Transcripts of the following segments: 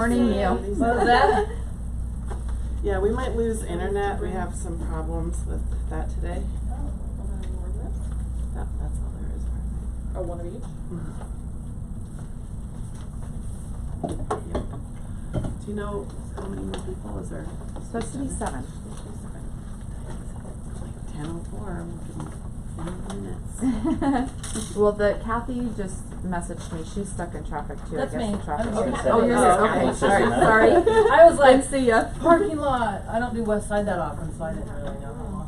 Morning, you. What was that? Yeah, we might lose internet. We have some problems with that today. That's all there is right now. Oh, one of each? Yep. Do you know how many more people is there? Supposed to be 7. It's like 10:04. We'll give them 10 minutes. Well, Kathy just messaged me. She's stuck in traffic too. That's I guess me. the traffic. I'm Oh, here. you're Oh, here. okay. Okay. It's All right. just Sorry. I was like, See ya. parking lot. I don't do West Side that often, so I didn't really know.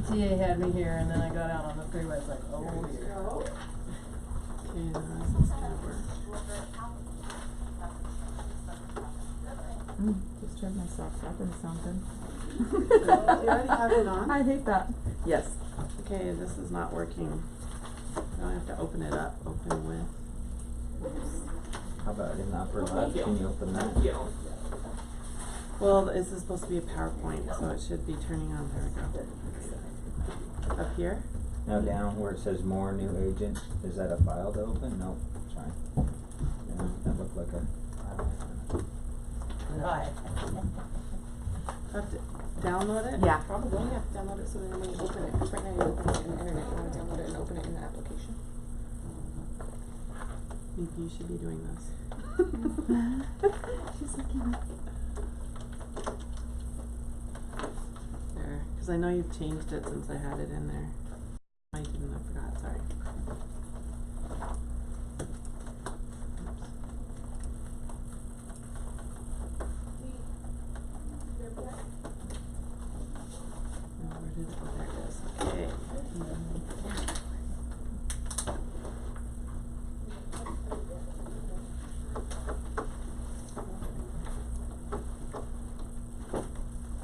ETA had me here, and then I got out on the freeway. It's like, oh dear. Okay, now this is gonna work. Just turned my socks up and sound good. Do you already have it on? I hate that. Yes. Okay, this is not working. Now I have to open it up. Open with. How about in the upper left? Can you open that? Well, this is supposed to be a PowerPoint, so it should be turning on. There we go. Up here? Now down where it says more new agent, is that a file to open? No, sorry. Yeah, that looked like a Right. Have to download it? Yeah. Probably you have to download it so then when you open it, because right now you open it in the internet, you want to download it and open it in the application. You should be doing this. She's looking. There, because I know you've changed it since I had it in there. I didn't, I forgot, sorry. Now, where did it go? There it is. Okay.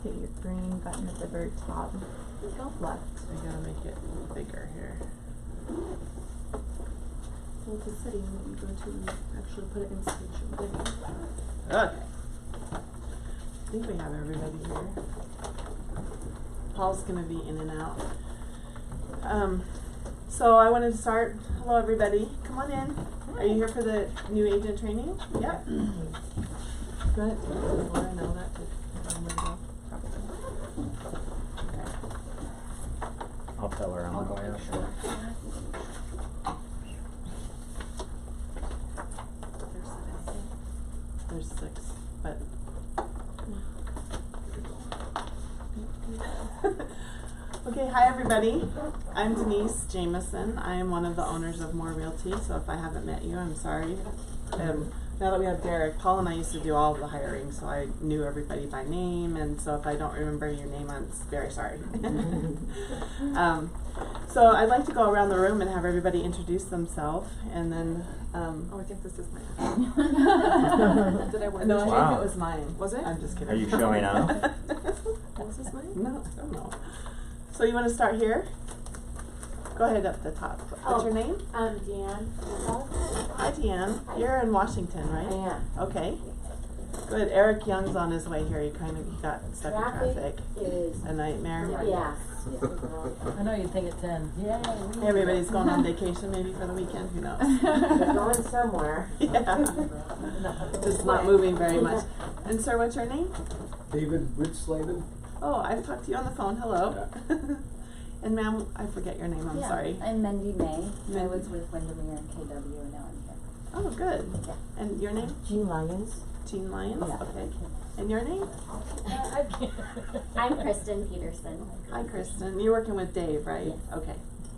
Hit your green button at the very top. Left. I gotta make it bigger here. Well, it's a setting that you go to and actually put it in speech and video. Okay. I think we have everybody here. Paul's gonna be in and out. So I wanted to start. Hello, everybody. Come on in. Are you here for the new agent training? Yep. Good. Before I know that. I'll tell her on the way out. There's 6, but. Okay, hi everybody. I'm Denise Jameson. I am one of the owners of More Realty, so if I haven't met you, I'm sorry. Now that we have Derek, Paul and I used to do all of the hiring, so I knew everybody by name, and so if I don't remember your name, I'm very sorry. So I'd like to go around the room and have everybody introduce themselves, and then, Oh, I think this is mine. Did I win? no, I Wow. think it was mine. Was it? I'm just kidding. Are you showing up? Was this mine? No, I don't know. So you want to start here? Go ahead up the top. What's your name? I'm Deanne. Hi, Deanne. You're in Washington, right? I am. Okay. Good. Eric Young's on his way here. He got stuck in traffic. Is A nightmare. yeah. I know you'd think at 10. Yeah. Everybody's going on vacation maybe for the weekend. Who knows? They're going somewhere. Yeah. Just not moving very much. And sir, what's your name? David Ritzlaven. Oh, I've talked to you on the phone. Hello. And ma'am, I forget your name. I'm sorry. I'm Mendy May. I Mendy. was with Windermere and KW, and now I'm here. Oh, good. Yeah. And your name? Jean Lyons. Jean Lyons? Yeah. Okay. And your name? I'm Kristen Peterson. Hi, Kristen. You're working with Dave, right? Yes. Okay.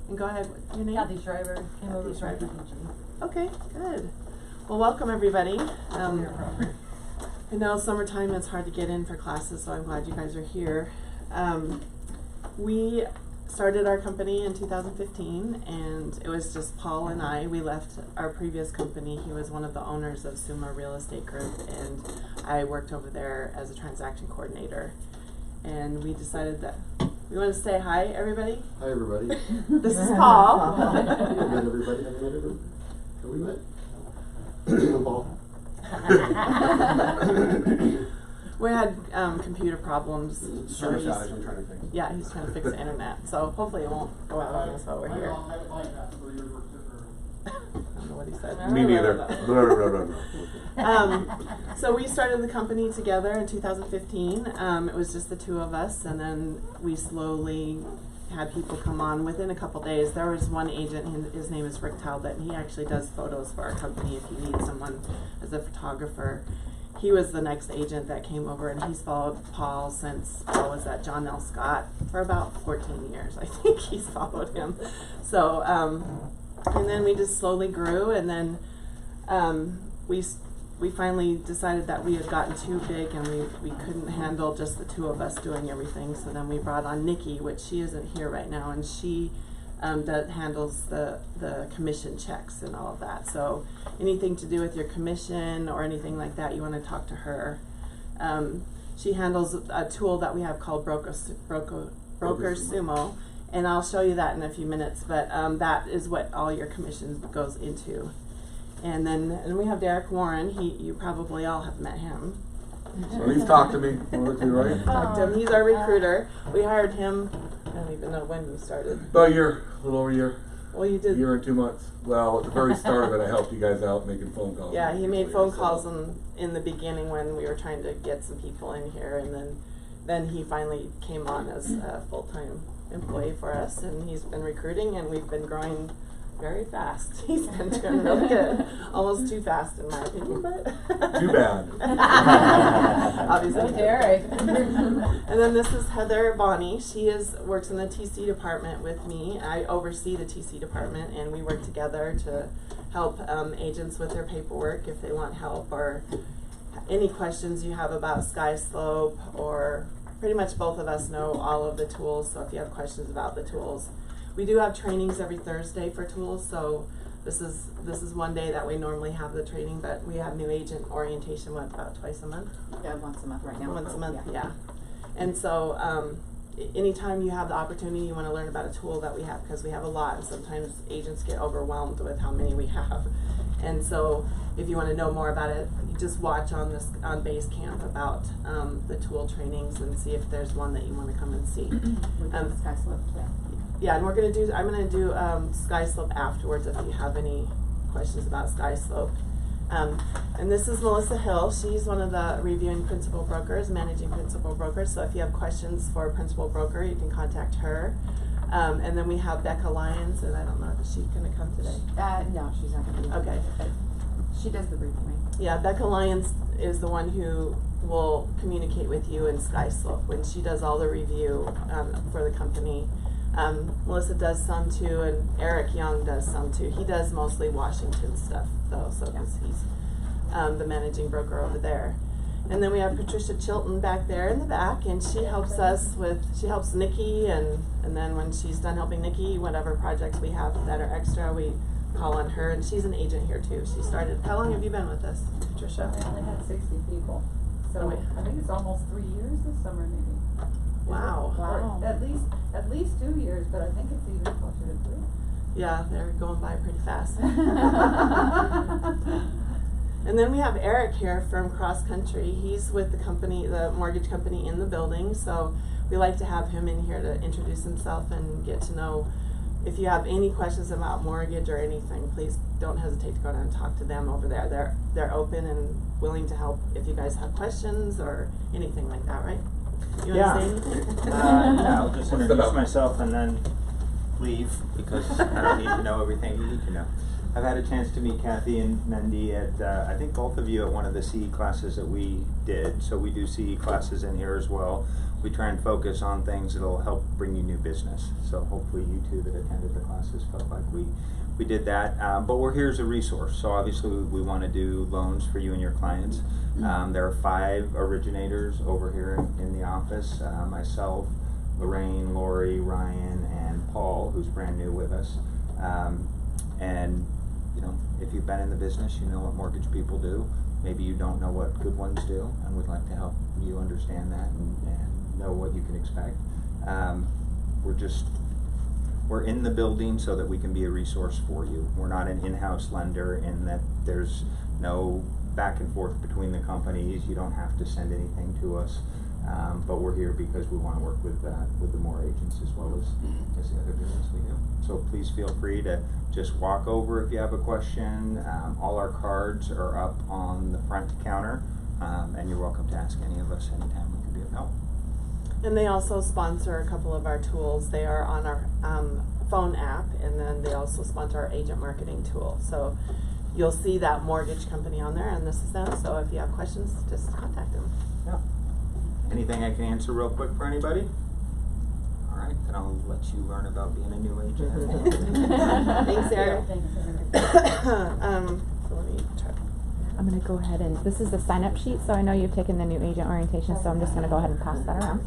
And go ahead. Your name? Kathy Schreiber came over Kathy from Schreiber. PPG. Okay, good. Well, welcome everybody. I know summertime is hard to get in for classes, so I'm glad you guys are here. We started our company in 2015, and it was just Paul and I. We left our previous company. He was one of the owners of Suma Real Estate Group, and I worked over there as a transaction coordinator. And we decided that we want to say hi, everybody. Hi, everybody. This is Paul. Have you met everybody? Have you met everybody? Have we met? I'm Paul. We had computer problems. Service so outage I'm trying to fix. yeah, he's trying to fix the internet. So hopefully it won't go out on us while we're here. I have a podcast for your work. I don't know know what he said. No. Me neither. Blah, blah, blah, blah. So we started the company together in 2015. It was just the two of us, and then we slowly had people come on within a couple days. There was one agent, his name is Rick Talbot, and he actually does photos for our company if you need someone as a photographer. He was the next agent that came over, and he's followed Paul since Paul was at John L. Scott for about 14 years. I think he's followed him. So, and then we just slowly grew, and then we finally decided that we had gotten too big and we couldn't handle just the two of us doing everything. So then we brought on Nikki, which she isn't here right now, and she handles the commission checks and all of that. So anything to do with your commission or anything like that, you want to talk to her. She handles a tool that we have called Broker Sumo, and I'll show you that in a few minutes, but that is what all your commission goes into. And we have Derek Warren. You probably all have met him. So he's talked to me. Talked to me, right? Talked to him. He's our recruiter. We hired him. I don't even know when you started. About a year, a little over a year. Well, you did. A year and 2 months. Well, at the very start of it, I helped you guys out making phone calls. Yeah, he made phone calls in the beginning when we were trying to get some people in here, and then he finally came on as a full-time employee for us, and he's been recruiting, and we've been growing very fast. He's been doing really good. Almost too fast in my opinion, but Too bad. obviously. Derek. And then this is Heather Bonney. She works in the TC department with me. I oversee the TC department, and we work together to help agents with their paperwork if they want help, or any questions you have about SkySlope, or pretty much both of us know all of the tools, so if you have questions about the tools. We do have trainings every Thursday for tools, so this is one day that we normally have the training, but we have new agent orientation, about twice a month? Yeah, once a month right now. Once a month, yeah. And so anytime you have the opportunity, you want to learn about a tool that we have, because we have a lot, and sometimes agents get overwhelmed with how many we have. And so if you want to know more about it, you just watch on Basecamp about the tool trainings and see if there's one that you want to come and see. We've done SkySlope today. Yeah, and I'm gonna do SkySlope afterwards if you have any questions about SkySlope. And this is Melissa Hill. She's one of the reviewing principal brokers, managing principal brokers. So if you have questions for a principal broker, you can contact her. And then we have Becca Lyons, and I don't know if she's gonna come today. No, she's not gonna be. Okay. But she does the reviewing. Yeah, Becca Lyons is the one who will communicate with you in SkySlope when she does all the review for the company. Melissa does some too, and Eric Young does some too. He does mostly Washington stuff though, so because he's the managing broker over there. And then we have Patricia Chilton back there in the back, and she helps Nikki, and then when she's done helping Nikki, whatever projects we have that are extra, we call on her, and she's an agent here too. She started, how long have you been with us, Patricia? I only had 60 people. So Oh, wait. I think it's almost 3 years this summer maybe. Wow. Wow. Or at least 2 years, but I think it's even closer to 3. Yeah, they're going by pretty fast. And then we have Eric here from Cross Country. He's with the company, the mortgage company in the building, so we like to have him in here to introduce himself and get to know. If you have any questions about mortgage or anything, please don't hesitate to go down and talk to them over there. They're open and willing to help if you guys have questions or anything like that, right? You want to say anything? Yeah, I'll just introduce myself and then leave, because I don't need to know everything you need to know. I've had a chance to meet Kathy and Mendy at, I think both of you at one of the CE classes that we did. So we do CE classes in here as well. We try and focus on things that'll help bring you new business. So hopefully you two that attended the classes felt like we did that. But we're here as a resource. So obviously we want to do loans for you and your clients. There are 5 originators over here in the office. Myself, Lorraine, Lori, Ryan, and Paul, who's brand new with us. And you know, if you've been in the business, you know what mortgage people do. Maybe you don't know what good ones do, and we'd like to help you understand that and know what you can expect. We're in the building so that we can be a resource for you. We're not an in-house lender in that there's no back and forth between the companies. You don't have to send anything to us. But we're here because we wanna work with the more agents as well as the other business we do. So please feel free to just walk over if you have a question. All our cards are up on the front counter, and you're welcome to ask any of us anytime we can be of help. And they also sponsor a couple of our tools. They are on our phone app, and then they also sponsor our agent marketing tool. So you'll see that mortgage company on there, and this is them. So if you have questions, just contact them. Yeah. Anything I can answer real quick for anybody? All right, then I'll let you learn about being a new agent. Thanks, Eric. So let me try. I'm gonna go ahead and, this is the sign-up sheet, so I know you've taken the new agent orientation, so I'm just gonna go ahead and pass that around.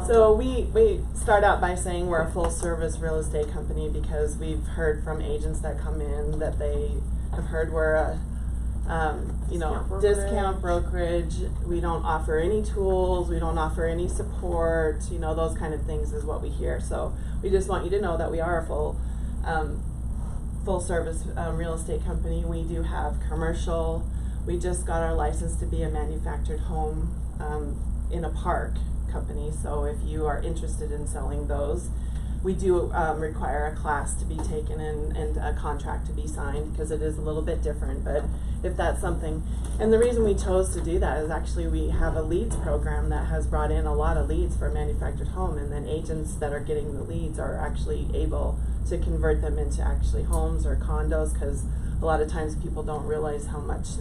So we start out by saying we're a full service real estate company because we've heard from agents that come in that they have heard we're a discount brokerage. We don't offer any tools, we don't offer any support, those kind of things is what we hear. So we just want you to know that we are a full service real estate company. We do have commercial. We just got our license to be a manufactured home in a park company. So if you are interested in selling those, we do require a class to be taken and a contract to be signed because it is a little bit different. But if that's something, and the reason we chose to do that is actually we have a leads program that has brought in a lot of leads for manufactured home, and then agents that are getting the leads are actually able to convert them into actually homes or condos, because a lot of times people don't realize how much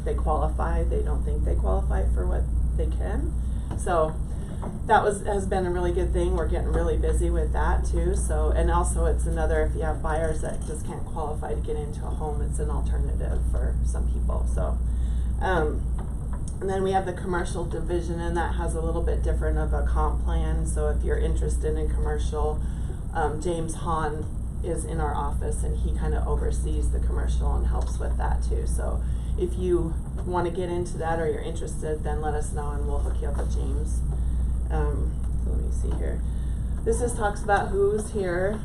they qualify. They don't think they qualify for what they can. So that has been a really good thing. We're getting really busy with that too. So, and also it's another, if you have buyers that just can't qualify to get into a home, it's an alternative for some people. So, and then we have the commercial division, and that has a little bit different of a comp plan. So if you're interested in commercial, James Hahn is in our office, and he kind of oversees the commercial and helps with that too. So if you want to get into that or you're interested, then let us know and we'll hook you up with James. So let me see here. This just talks about who's here.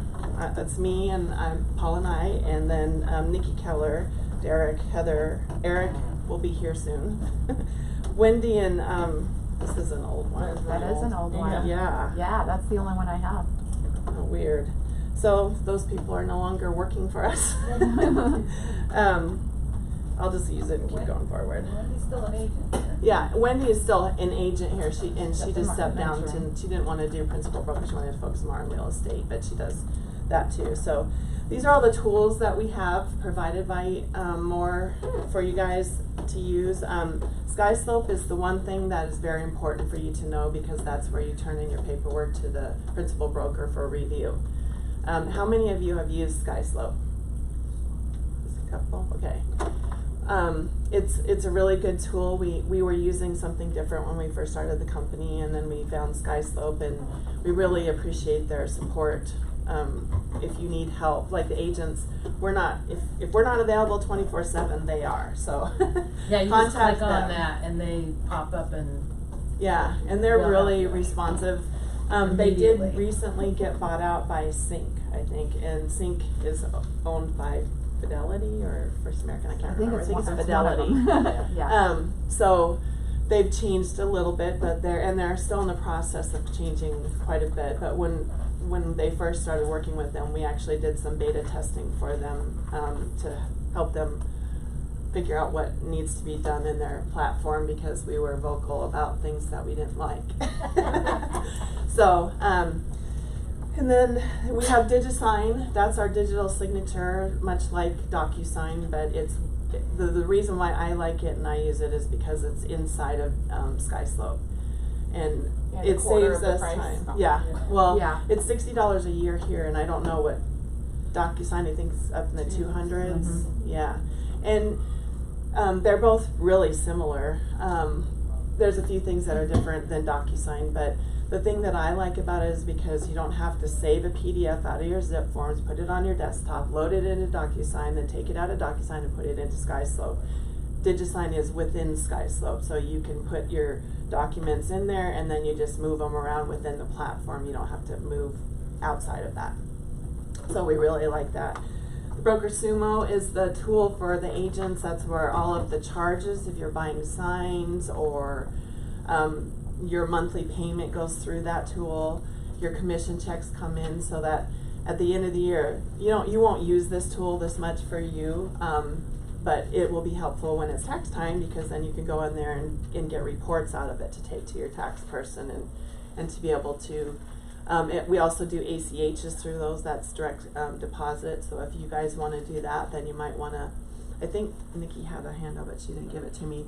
That's me, and Paul and I, and then Nikki Keller, Derek, Heather, Eric will be here soon. Wendy and this is an old one. That is an old one. Yeah. Yeah, that's the only one I have. Oh, weird. So those people are no longer working for us. I'll just use it and keep going forward. Wendy's still an agent here. Yeah, Wendy is still an agent here. She just stepped down mentoring. to, she didn't want to do principal broker. She wanted to focus more on real estate, but she does that too. So these are all the tools that we have provided by more for you guys to use. SkySlope is the one thing that is very important for you to know, because that's where you turn in your paperwork to the principal broker for review. How many of you have used SkySlope? Just a couple? Okay. It's a really good tool. We were using something different when we first started the company, and then we found SkySlope, and we really appreciate their support. If you need help, like the agents, if we're not available 24/7, they are. So Yeah, you just contact click on them. that and they pop up and Yeah, and they're We'll really help you. responsive. They did Immediately. recently get bought out by Sync, I think, and Sync is owned by Fidelity or First American. I can't remember. I think it's one of Fidelity. them. Yeah. So they've changed a little bit, but they're still in the process of changing quite a bit. But when they first started working with them, we actually did some beta testing for them to help them figure out what needs to be done in their platform, because we were vocal about things that we didn't like. So, and then we have DigiSign. That's our digital signature, much like DocuSign, but it's the reason why I like it and I use it is because it's inside of SkySlope, and Yeah, it a quarter saves of the us price. time. Oh. Yeah. Well, Yeah. it's $60 a year here, and I don't know what DocuSign. I think it's up in the 200s. Mhm. Yeah, and they're both really similar. There's a few things that are different than DocuSign, but the thing that I like about it is because you don't have to save a PDF out of your zip forms, put it on your desktop, load it into DocuSign, then take it out of DocuSign and put it into SkySlope. DigiSign is within SkySlope, so you can put your documents in there and then you just move them around within the platform. You don't have to move outside of that. So we really like that. Broker Sumo is the tool for the agents. That's where all of the charges, if you're buying signs or Your monthly payment goes through that tool. Your commission checks come in so that at the end of the year, you won't use this tool this much for you, but it will be helpful when it's tax time, because then you can go in there and get reports out of it to take to your tax person and to be able to, we also do ACHs through those, that's direct deposit, so if you guys wanna do that, then you might wanna, I think Nikki had a handout, but she didn't give it to me.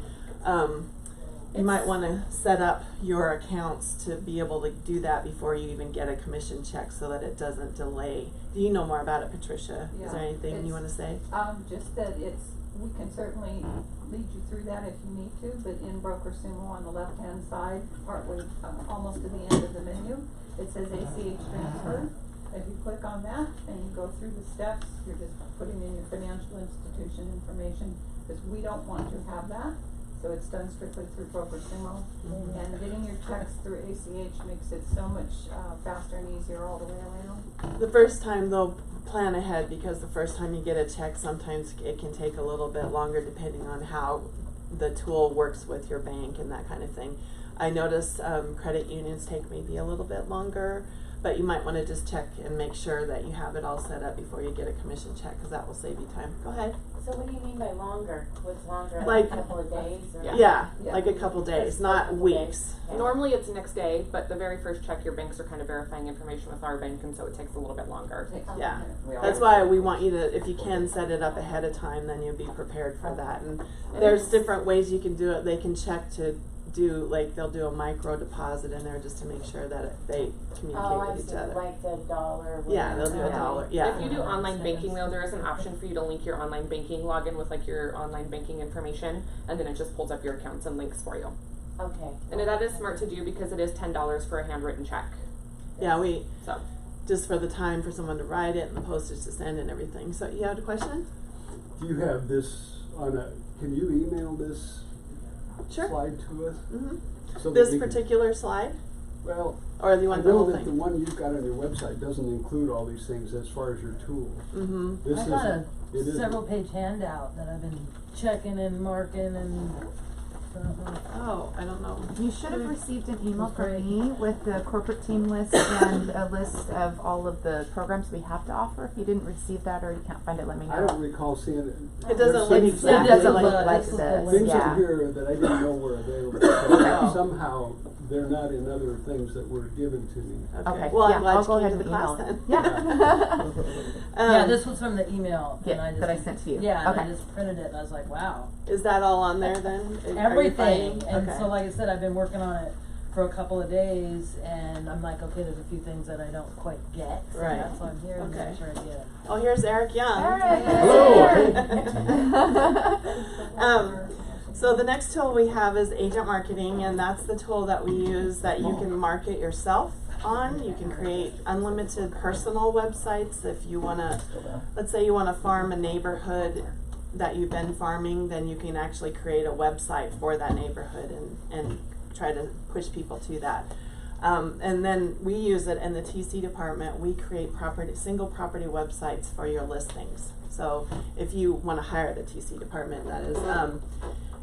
You might wanna set up your accounts to be able to do that before you even get a commission check so that it doesn't delay. Do you know more about it, Patricia? Is there Yeah, anything you it's- wanna say? Just that we can certainly lead you through that if you need to, but in Broker Sumo on the left-hand side, partway, almost to the end of the menu, it says ACH transfer. If you click on that and you go through the steps, you're just putting in your financial institution information, because we don't want to have that. So it's done strictly through Broker Sumo. And getting your checks through ACH makes it so much faster and easier all the way around. The first time though, plan ahead, because the first time you get a check, sometimes it can take a little bit longer depending on how the tool works with your bank and that kind of thing. I notice credit unions take maybe a little bit longer, but you might want to just check and make sure that you have it all set up before you get a commission check, because that will save you time. Go ahead. So what do you mean by longer? What's longer, Like- a couple of days or? Yeah, Yeah. like a couple days, Just not a couple weeks. days. Yeah. Normally it's next day, but the very first check, your banks are kind of verifying information with our bank, and so it takes a little bit longer. Takes a Yeah. minute. We That's always- why we want you to, if you can set it up ahead of time, then you'll be prepared for that. And there's different ways you can do it. They can check to do, like, they'll do a micro deposit in there just to make sure that they communicate Oh, I with each see, other. like the dollar. Yeah, they'll do a whatever. dollar, yeah. If you do online banking though, there is an option for you to link your online banking login with like your online banking information, and then it just pulls up your accounts and links for you. Okay. And that is smart to do because it is $10 for a handwritten check. Yeah, we, So just for the time for someone to write it and the postage to send and everything. So you had a question? Do you have this on can you email this Sure. slide to us? Mm-hmm. So that This we can- particular slide, Well, or do you I want the know whole that the thing? one you've got on your website doesn't include all these things as far as your tools. Mm-hmm. This I is, got a it is. several page handout that I've been checking and marking and Oh, I don't know. You should have received an email from Great. me with the corporate team list and a list of all of the programs we have to offer. If you didn't receive that or you can't find it, let me know. I don't recall seeing it. It doesn't There's look things- exactly It doesn't like look that. like This is this, the Things yeah. in here that I didn't know were available. Okay. So somehow they're not in other things that were given to me. Okay, Well, yeah, I'm glad I'll you go came ahead to and the email class it. then. Yeah. yeah, this was from the email and I just that I sent to you. Yeah, and Okay. I just printed it and I was like, wow. Is that all on there then? Are you Everything. finding- And okay. so like I said, I've been working on it for a couple of days and I'm like, okay, there's a few things that I don't quite get. So Right. that's why I'm here to Okay. make sure I get it. Oh, here's Eric Young. So the next tool we have is Agent Marketing, and that's the tool that we use that you can market yourself on. You can create unlimited personal websites if you want to, let's say you want to farm a neighborhood that you've been farming, then you can actually create a website for that neighborhood and try to push people to that. And then we use it in the TC department. We create single property websites for your listings. So if you want to hire the TC department, that is,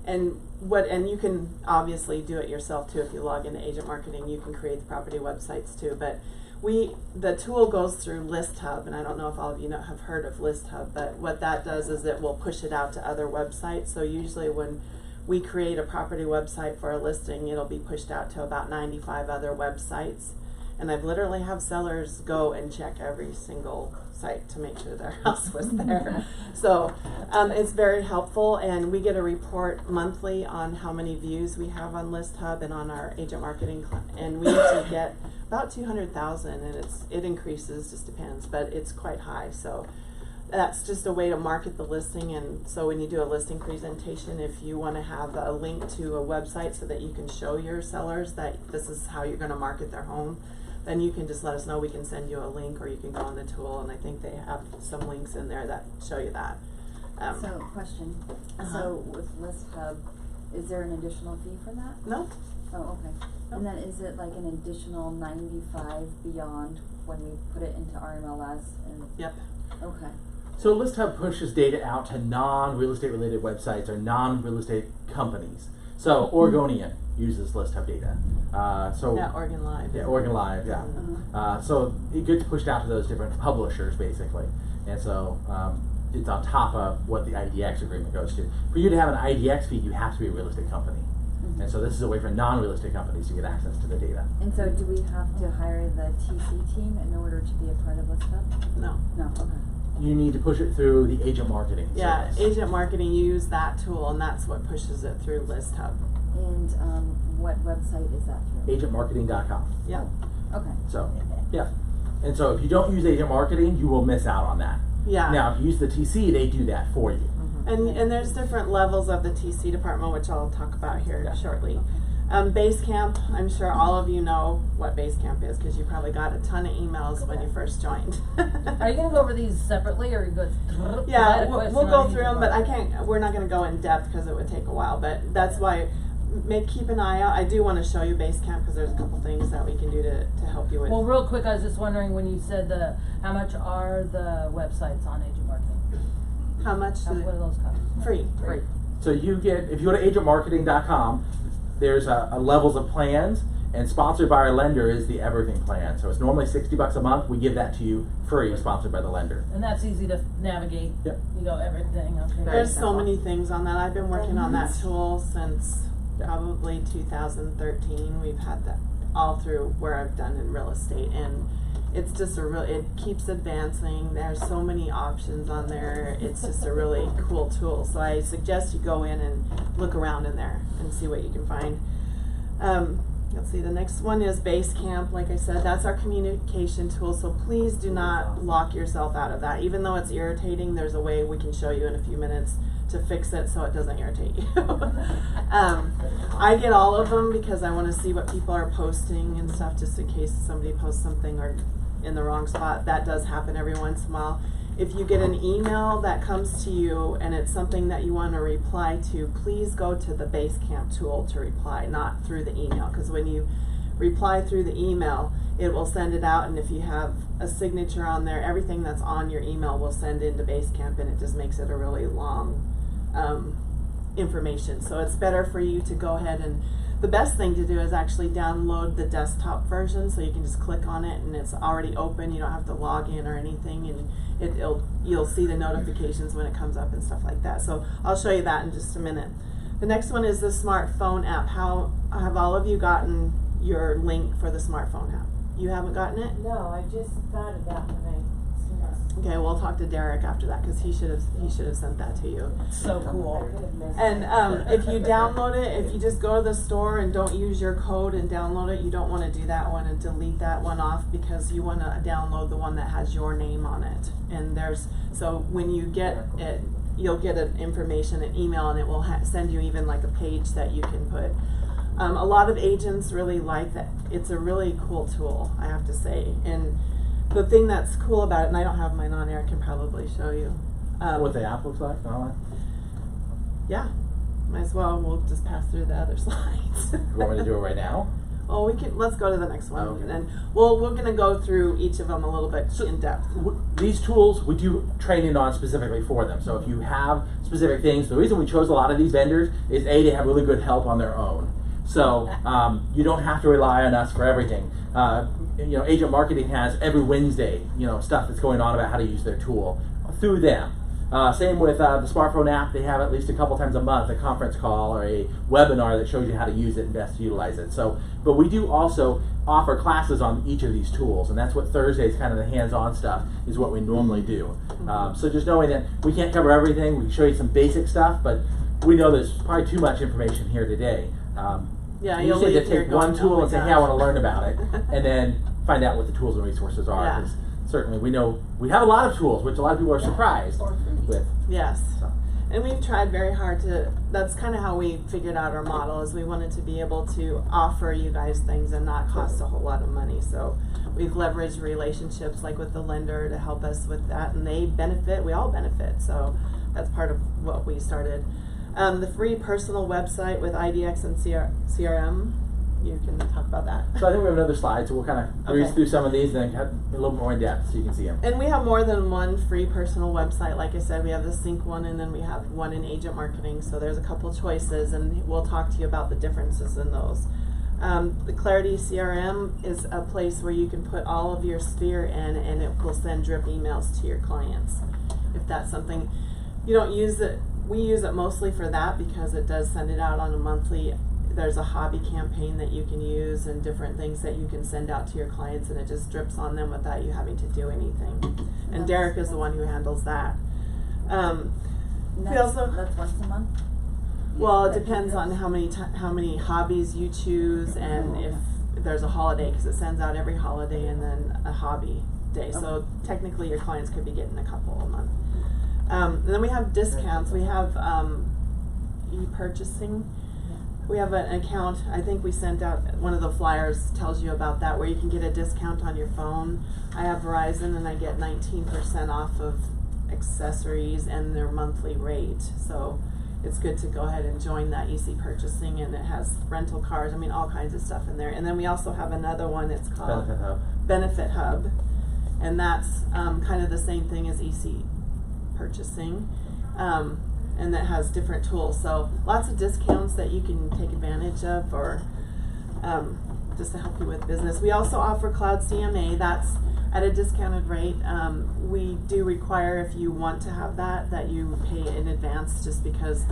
and you can obviously do it yourself too. If you log into Agent Marketing, you can create the property websites too. But the tool goes through ListHub, and I don't know if all of you have heard of ListHub, but what that does is it will push it out to other websites. So usually when we create a property website for a listing, it'll be pushed out to about 95 other websites. And I've literally have sellers go and check every single site to make sure their house was there. So it's very helpful, and we get a report monthly on how many views we have on ListHub and on our Agent Marketing, and we usually get about 200,000, and it increases, just depends, but it's quite high. So that's just a way to market the listing. And so when you do a listing presentation, if you want to have a link to a website so that you can show your sellers that this is how you're going to market their home, then you can just let us know. We can send you a link, or you can go on the tool, and I think they have some links in there that show you that. So, question. So with ListHub, is there an additional fee for that? No? Oh, okay. And then is it like an additional 95 beyond when we put it into RMLS? And Yep. okay. So ListHub pushes data out to non-real estate related websites or non-real estate companies. So Oregonian uses List Hub data. Yeah, Oregon Live. Yeah, Oregon Live, yeah. So it gets pushed out to those different publishers, basically. And so it's on top of what the IDX agreement goes to. For you to have an IDX feed, you have to be a real estate company. And so this is a way for non-real estate companies to get access to the data. And so do we have to hire the TC team in order to be a part of List Hub? No. No, okay. You need to push it through the agent marketing Yeah, service. agent marketing, you use that tool, and that's what pushes it through List Hub. And what website is that through? Agentmarketing.com. Yeah. Okay. So, yeah. And so if you don't use agent marketing, you will miss out on that. Yeah. Now, if you use the TC, they do that for you. And there's different levels of the TC department, which I'll talk about here Yeah. shortly. Basecamp, I'm sure all of you know what Basecamp is because you probably got a ton of emails when you first joined. Are you gonna go over these separately, or are you good? Yeah, we'll go through them, but we're not gonna go in depth because it would take a while, but that's why, keep an eye out. I do wanna show you Basecamp because there's a couple things that we can do to help you with. Well, real quick, I was just wondering when you said how much are the websites on agent marketing? How much? What do those cost? Free. Free. So you get, if you go to agentmarketing.com, there's a levels of plans, and sponsored by our lender is the everything plan. So it's normally $60 a month. We give that to you free, sponsored by the lender. And that's easy to navigate. Yep. You go everything, okay. There's so many things on that. I've been working on that tool since probably 2013. We've had that all through where I've done in real estate, and it's just it keeps advancing. There's so many options on there. It's just a really cool tool. So I suggest you go in and look around in there and see what you can find. Let's see, the next one is Basecamp. Like I said, that's our communication tool, so please do not lock yourself out of that. Even though it's irritating, there's a way we can show you in a few minutes to fix it so it doesn't irritate you. I get all of them because I want to see what people are posting and stuff, just in case somebody posts something or in the wrong spot. That does happen every once in a while. If you get an email that comes to you and it's something that you want to reply to, please go to the Basecamp tool to reply, not through the email, because when you reply through the email, it will send it out, and if you have a signature on there, everything that's on your email will send into Basecamp, and it just makes it a really long information. So it's better for you to go ahead, and the best thing to do is actually download the desktop version, so you can just click on it and it's already open. You don't have to log in or anything, and you'll see the notifications when it comes up and stuff like that. So I'll show you that in just a minute. The next one is the smartphone app. How have all of you gotten your link for the smartphone app? You haven't gotten it? No, I just thought of that when I seen this. Okay, we'll talk to Derek after that because he should have sent that to you. So cool. I could have missed And it. if you download it, if you just go to the store and don't use your code and download it, you don't want to do that one and delete that one off, because you want to download the one that has your name on it. And so when you get it, you'll get an email, and it will send you even like a page that you can put. A lot of agents really like that. It's a really cool tool, I have to say. And the thing that's cool about it, and I don't have mine on air, I can probably show you. What the app looks like and all that. Yeah, might as well. We'll just pass through the other slides. You want me to do it right now? Oh, we can. Let's go to the next one, Okay. and then we're gonna go through each of them a little bit in depth. These tools, we do training on specifically for them. So if you have specific things, the reason we chose a lot of these vendors is they have really good help on their own. So you don't have to rely on us for everything. Agent Marketing has every Wednesday, stuff that's going on about how to use their tool through them. Same with the smartphone app. They have at least a couple times a month a conference call or a webinar that shows you how to use it and best utilize it. But we do also offer classes on each of these tools, and that's what Thursday's kind of the hands-on stuff is what we normally do. So just knowing that we can't cover everything, we can show you some basic stuff, but we know there's probably too much information here today. Yeah, you you'll just leave have to here take one going, tool "Oh my and say, hey, I gosh." want to learn about it, and then find out what the tools and resources are. Yeah. 'Cause certainly we know we have a lot of tools, which a lot of people are surprised with. Yes. So. And we've tried very hard that's kind of how we figured out our model, is we wanted to be able to offer you guys things and not cost a whole lot of money. So we've leveraged relationships like with the lender to help us with that, and they benefit, we all benefit. So that's part of what we started. The free personal website with IDX and CRM, you can talk about that. So I think we have another slide, so we'll kind of breeze Okay. through some of these and then have a little more in depth so you can see them. And we have more than one free personal website. Like I said, we have the Sync one, and then we have one in agent marketing. So there's a couple choices, and we'll talk to you about the differences in those. The Clarity CRM is a place where you can put all of your sphere in, and it will send drip emails to your clients. If that's something you don't use it, we use it mostly for that because it does send it out on a monthly. There's a hobby campaign that you can use and different things that you can send out to your clients, and it just drips on them without you having to do anything. And Derek is the one who handles that. We also, That's once a month? well, it That depends drips? on how many hobbies you choose, and if there's a holiday, because it sends out every holiday and then a hobby day. So technically, your clients could be getting a couple a month. And then we have discounts. We have e-purchasing. We have an account. I think we sent out one of the flyers tells you about that, where you can get a discount on your phone. I have Verizon, and I get 19% off of accessories and their monthly rate. So it's good to go ahead and join that EC purchasing, and it has rental cars. I mean, all kinds of stuff in there. And then we also have another one. It's called Benefit Hub. Benefit Hub, and that's kind of the same thing as EC purchasing, and that has different tools. So lots of discounts that you can take advantage of, or just to help you with business. We also offer Cloud CMA. That's at a discounted rate. We do require, if you want to have that you pay in advance, just because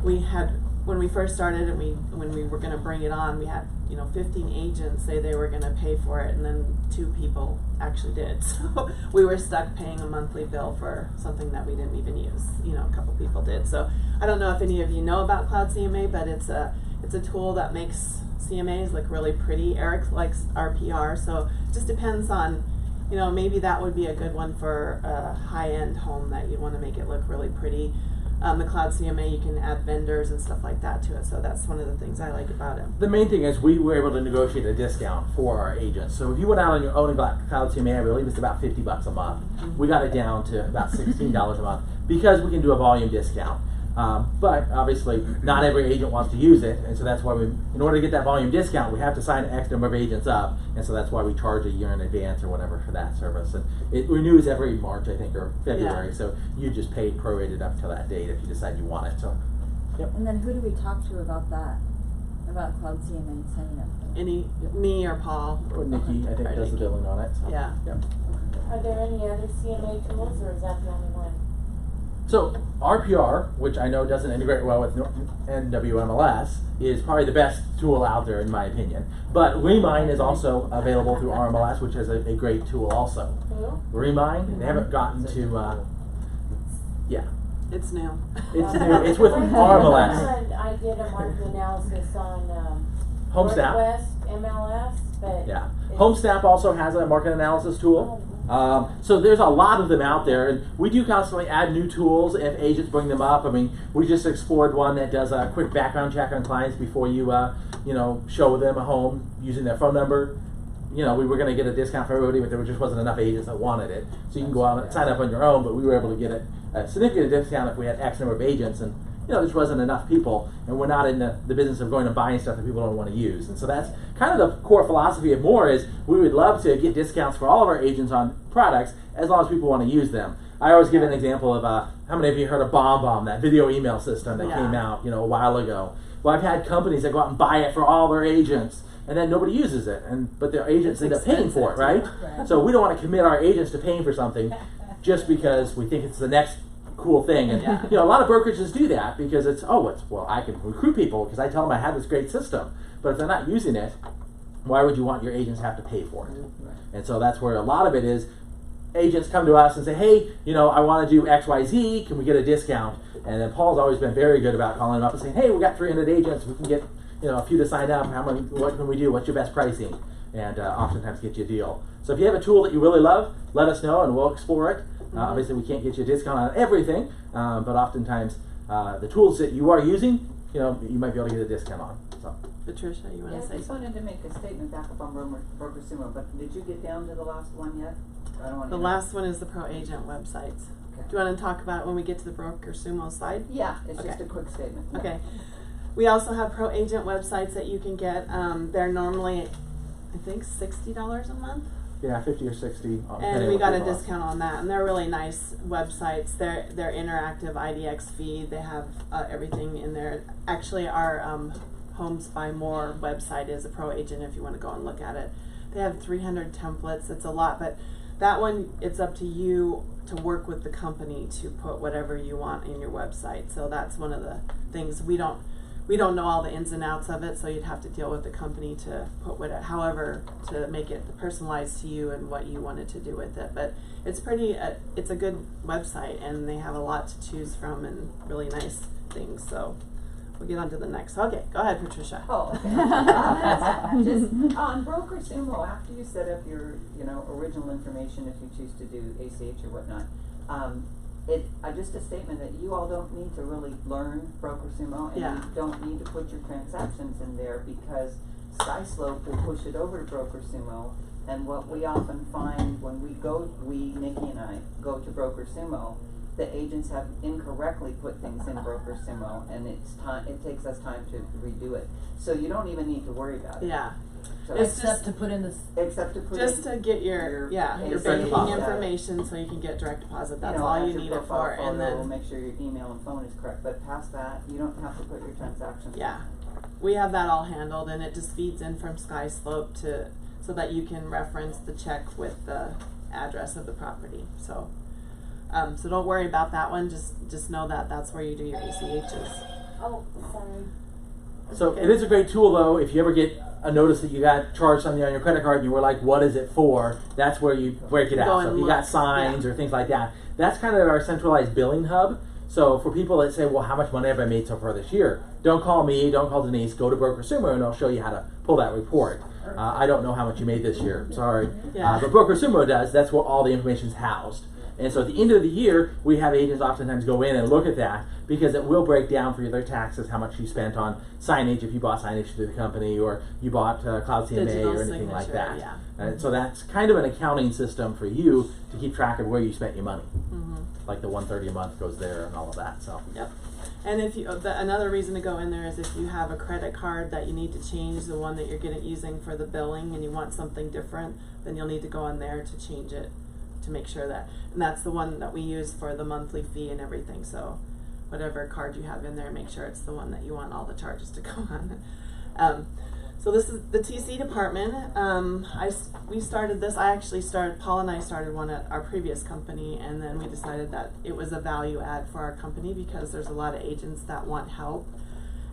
we had, when we first started and when we were going to bring it on, we had 15 agents say they were going to pay for it, and then 2 people actually did. So we were stuck paying a monthly bill for something that we didn't even use. A couple people did. So I don't know if any of you know about Cloud CMA, but it's a tool that makes CMAs look really pretty. Eric likes RPR, so it just depends on, maybe that would be a good one for a high-end home that you want to make it look really pretty. The Cloud CMA, you can add vendors and stuff like that to it, so that's one of the things I like about it. The main thing is we were able to negotiate a discount for our agents. So if you went out on your own and got Cloud CMA, I believe it's about $50 a month. We got it down to about $16 a month because we can do a volume discount. But obviously, not every agent wants to use it, and so that's why in order to get that volume discount, we have to sign X number of agents up, and so that's why we charge a year in advance or whatever for that service. And it renews every March, I think, or February, Yeah. so you just pay prorated up till that date if you decide you want it. So, yep. And then who do we talk to about that? About Cloud CMA signing up? Me or Paul. Or Nikki, I think, Or does the Nikki. billing on it. So. Yeah. Yep. Are there any other CMA tools, or is that the only one? So RPR, which I know doesn't integrate well with NWMLS, is probably the best tool out there in my opinion. But Remind is also available through RMLS, which is a great tool also. Who? Remind, they haven't gotten to, yeah. It's new. It's new. It's with RMLS. I did a market analysis on HomeSnap. Northwest MLS, but Yeah. it's- HomeSnap also has a market analysis tool. So there's a lot of them out there, and we do constantly add new tools if agents bring them up. I mean, we just explored one that does a quick background check on clients before you, show them a home using their phone number. We were going to get a discount for everybody, but there just wasn't enough agents that wanted it. So you can go out and sign up on your own, but we were able to get a significant discount if we had X number of agents, and there just wasn't enough people, and we're not in the business of going and buying stuff that people don't want to use. And so that's kind of the core philosophy of More is we would love to get discounts for all of our agents on products as long as people want to use them. I always give an example of how many of you heard of BombBomb, that video email system that came out a while ago. Well, I've had companies that go out and buy it for all their agents, and then nobody uses it, but their agents end up paying for it, right? So we don't want to commit our agents to paying for something just because we think it's the next cool thing. And a lot of brokerages do that because I can recruit people because I tell them I have this great system. But if they're not using it, why would you want your agents to have to pay for it? And so that's where a lot of it is. Agents come to us and say, hey, I want to do XYZ, can we get a discount? And then Paul's always been very good about calling them up and saying, hey, we got 300 agents, we can get a few to sign up, what can we do, what's your best pricing? And oftentimes get you a deal. So if you have a tool that you really love, let us know and we'll explore it. Obviously we can't get you a discount on everything, but oftentimes the tools that you are using, you might be able to get a discount on. So. Patricia, you want Yeah, to I say just something? wanted to make a statement back up on Broker Sumo, but did you get down to the last one yet? I don't want The last one is the Pro Agent websites. Okay. Do you want to talk about it when we get to the Broker Sumo slide? Yeah, it's Okay. just a quick statement. Okay. We also have pro agent websites that you can get. They're normally, I think, $60 a month. Yeah, 50 or 60. And we got a discount on that, and they're really nice websites. They're interactive IDX feed. They have everything in there. Actually, our Homes by More website is a pro agent if you want to go and look at it. They have 300 templates. It's a lot, but that one, it's up to you to work with the company to put whatever you want in your website. So that's one of the things. We don't know all the ins and outs of it, so you'd have to deal with the company to put however to make it personalized to you and what you wanted to do with it. But it's it's a good website, and they have a lot to choose from and really nice things. So we'll get on to the next. Okay, go ahead, Patricia. Oh, okay. Just on Broker Sumo, after you set up your, original information, if you choose to do ACH or whatnot, just a statement that you all don't need to really learn Broker Sumo, and you don't need to put your transactions in there, because SkySlope will push it over to Broker Sumo. And what we often find when Nikki and I go to Broker Sumo, the agents have incorrectly put things in Broker Sumo, and it takes us time to redo it. So you don't even need to worry about it. Yeah. So Except to put in this. Just to get your banking information so you can get direct deposit. That's all you need it for. Photo, and then make sure your email and phone is correct. But past that, you don't have to put your transactions. Yeah, we have that all handled, and it just feeds in from SkySlope so that you can reference the check with the address of the property. So don't worry about that one. Just know that that's where you do your ACHs. Oh, sorry. So it is a great tool, though. If you ever get a notice that you got charged something on your credit card and you were like, what is it for? That's where you break it out. So if you got signs or things like that, that's kind of our centralized billing hub. So for people that say, well, how much money have I made so far this year? Don't call me, don't call Denise, go to Broker Sumo and I'll show you how to pull that report. I don't know how much you made this year, sorry. But Broker Sumo does. That's where all the information's housed. And so at the end of the year, we have agents oftentimes go in and look at that, because it will break down for their taxes how much you spent on signage if you bought signage through the company, or you bought Cloud CMA Digital or anything like that. Yeah. And so that's kind of an accounting system for you to keep track of where you spent your money. Mm-hmm. Like the $130 a month goes there and all of that. So. Yep. And if you another reason to go in there is if you have a credit card that you need to change, the one that you're using for the billing, and you want something different, then you'll need to go in there to change it, to make sure that, and that's the one that we use for the monthly fee and everything. So whatever card you have in there, make sure it's the one that you want all the charges to go on. So this is the TC department. We started this. Paul and I started one at our previous company, and then we decided that it was a value add for our company because there's a lot of agents that want help.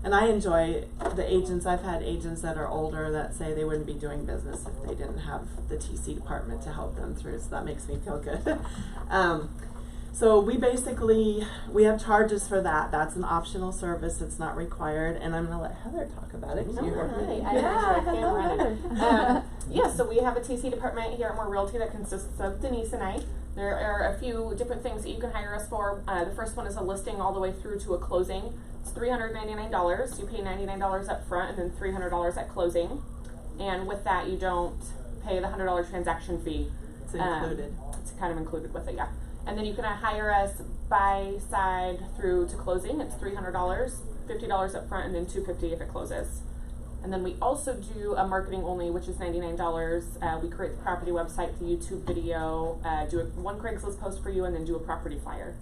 And I enjoy the agents. I've had agents that are older that say they wouldn't be doing business if they didn't have the TC department to help them through, so that makes me feel good. So we have charges for that. That's an optional service. It's not required. And I'm going to let Heather talk about it. So we have a TC department here at More Realty that consists of Denise and I. There are a few different things that you can hire us for. The first one is a listing all the way through to a closing. It's $399. You pay $99 up front and then $300 at closing. And with that, you don't pay the $100 transaction fee. It's included. It's kind of included with it, yeah. And then you can hire us buy side through to closing. It's $300, $50 up front, and then $250 if it closes. And then we also do a marketing only, which is $99. We create the property website, the YouTube video, do one Craigslist post for you, and then do a property flyer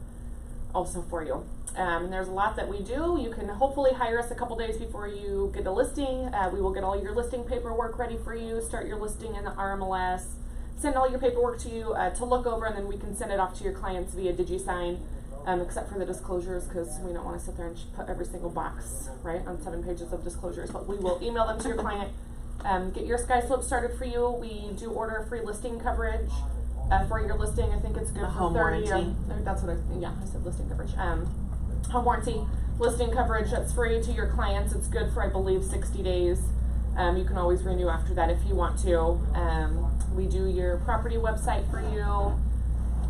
also for you. There's a lot that we do. You can hopefully hire us a couple days before you get a listing. We will get all your listing paperwork ready for you, start your listing in the RMLS, send all your paperwork to you to look over, and then we can send it off to your clients via DigiSign, except for the disclosures, because we don't want to sit there and put every single box, right, on 7 pages of disclosures, but we will email them to your client. Get your SkySlope started for you. We do order free listing coverage for your listing. I think it's good for 30 warranty. That's what I said listing coverage. Home warranty, listing coverage that's free to your clients. It's good for, I believe, 60 days. You can always renew after that if you want to. We do your property website for you,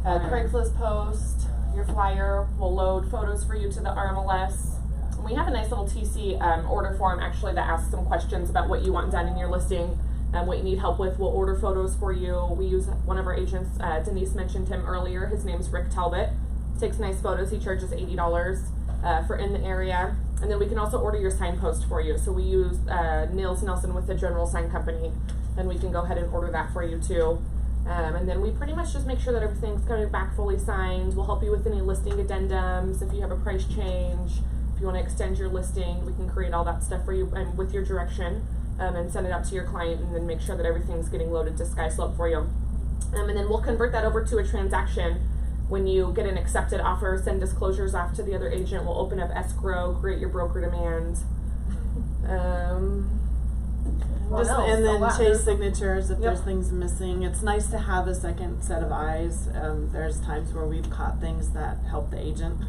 Craigslist post, your flyer. We'll load photos for you to the RMLS. And we have a nice little TC order form actually that asks some questions about what you want done in your listing and what you need help with. We'll order photos for you. We use one of our agents, Denise mentioned him earlier. His name's Rick Talbot. Takes nice photos. He charges $80. for in the area. And then we can also order your signpost for you. So we use Nils Nelson with the General Sign Company, and we can go ahead and order that for you too. And then we pretty much just make sure that everything's coming back fully signed. We'll help you with any listing addendums, if you have a price change, if you want to extend your listing, we can create all that stuff for you and with your direction, and send it out to your client, and then make sure that everything's getting loaded to SkySlope for you. And then we'll convert that over to a transaction. When you get an accepted offer, send disclosures off to the other agent. We'll open up escrow, create your broker demand. Just, else? and then Oh, wow. chase signatures if Yep. there's things missing. It's nice to have a second set of eyes. There's times where we've caught things that help the agent,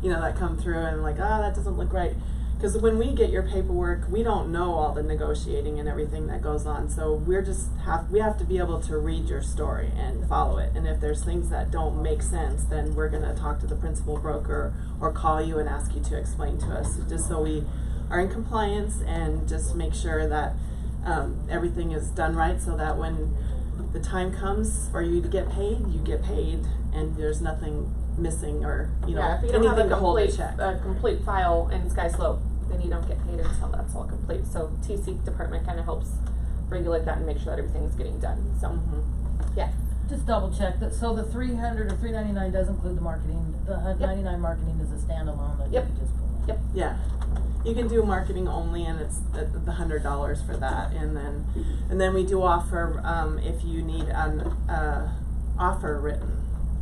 that come through and like, that doesn't look right. Because when we get your paperwork, we don't know all the negotiating and everything that goes on. So we have to be able to read your story and follow it. And if there's things that don't make sense, then we're going to talk to the principal broker or call you and ask you to explain to us, just so we are in compliance and just make sure that everything is done right, so that when the time comes for you to get paid, you get paid, and there's nothing missing or If you don't have anything a to hold a check. complete file in SkySlope, then you don't get paid until that's all complete. So TC department kind of helps regulate that and make sure that everything's getting done. So, yeah. Just double check that, so the 300 or 399 does include the marketing, the 99 marketing is a standalone that you Yep. can just pull in. Yep. Yeah, you can do marketing only, and it's the $100 for that, and then we do offer if you need an offer written,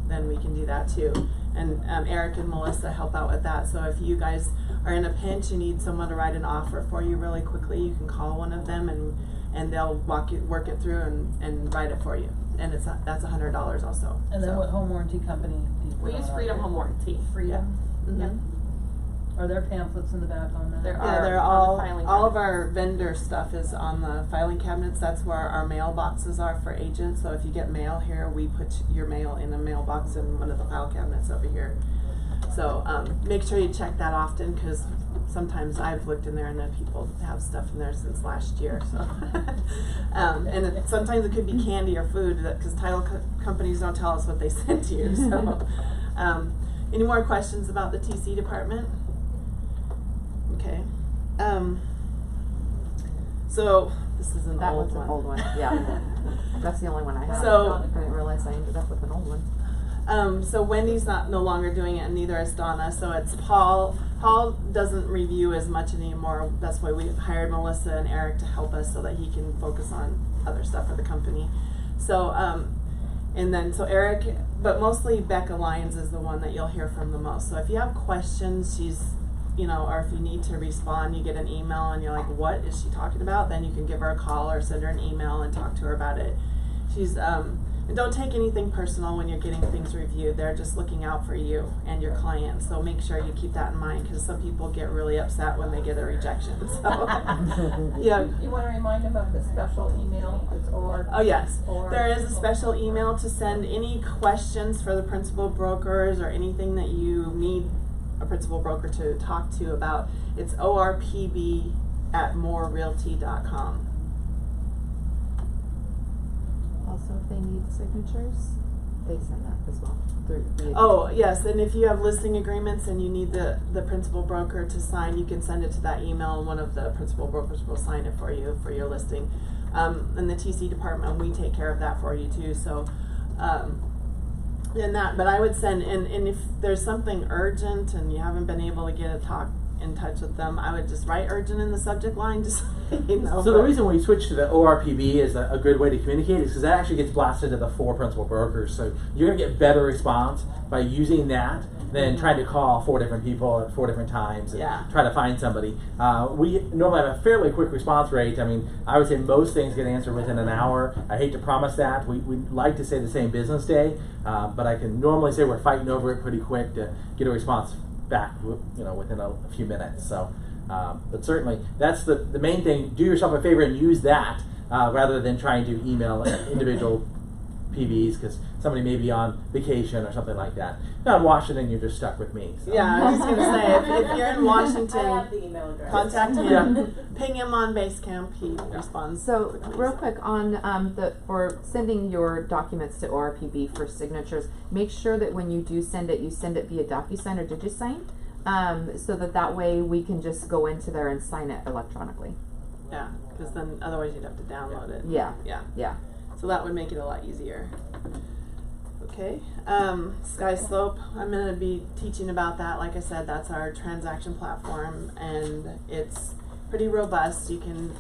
then we can do that too. And Eric and Melissa help out with that. So if you guys are in a pinch and need someone to write an offer for you really quickly, you can call one of them and they'll work it through and write it for you. And that's $100 also. And then So. what home warranty company do you We put use on Freedom our- Home Warranty. Freedom? Mhm. Yep. Are there pamphlets in the back on that? There Yeah, they're on the filing all of cabinet. our vendor stuff is on the filing cabinets. That's where our mailboxes are for agents. So if you get mail here, we put your mail in a mailbox in one of the file cabinets over here. So make sure you check that often, because sometimes I've looked in there and then people have stuff in there since last year. So sometimes it could be candy or food, because title companies don't tell us what they sent to you. So any more questions about the TC department? Okay. So this is an That old one's one. an old one, yeah. That's the only one I have. So- I didn't realize I ended up with an old one. So Wendy's no longer doing it, and neither is Donna. So it's Paul. Paul doesn't review as much anymore. That's why we hired Melissa and Eric to help us, so that he can focus on other stuff for the company. So so Eric, but mostly Becca Lyons is the one that you'll hear from the most. So if you have questions, she's, or if you need to respond, you get an email and you're like, what is she talking about? Then you can give her a call or send her an email and talk to her about it. She's and don't take anything personal when you're getting things reviewed. They're just looking out for you and your clients. So make sure you keep that in mind, because some people get really upset when they get a rejection. So, yeah. You wanna remind them of the special email, it's or. Oh yes, Or- there is a special email to send any questions for the principal brokers or anything that you need a principal broker to talk to about. It's orpb@morerealty.com. Also, if they need signatures, they send that as well. Oh, yes, and if you have listing agreements and you need the principal broker to sign, you can send it to that email, and one of the principal brokers will sign it for you for your listing. In the TC department, we take care of that for you too, so, but I would send, and if there's something urgent and you haven't been able to get in touch with them, I would just write urgent in the subject line, just so you know. So the reason we switched to the ORPB is a good way to communicate is because that actually gets blasted to the 4 principal brokers. So you're going to get better response by using that than trying to call 4 different people at 4 different times and try to find somebody. We normally have a fairly quick response rate. I mean, I would say most things get answered within an hour. I hate to promise that. We'd like to say the same business day, but I can normally say we're fighting over it pretty quick to get a response back, within a few minutes. So, but certainly that's the main thing. Do yourself a favor and use that rather than trying to email individual PBs, because somebody may be on vacation or something like that. Now in Washington, you're just stuck with me. So. Yeah, I was going to say, if you're in Washington, I have the email address. contact him, Yeah. ping him on Basecamp, he responds. So, quickly. real quick on for sending your documents to ORPB for signatures, make sure that when you do send it, you send it via DocuSign or DigiSign. so that way we can just go into there and sign it electronically. Yeah, because then otherwise you'd have to download it. Yeah. Yeah. Yeah. So that would make it a lot easier. Okay. Sky Slope, I'm going to be teaching about that. Like I said, that's our transaction platform, and it's pretty robust. You can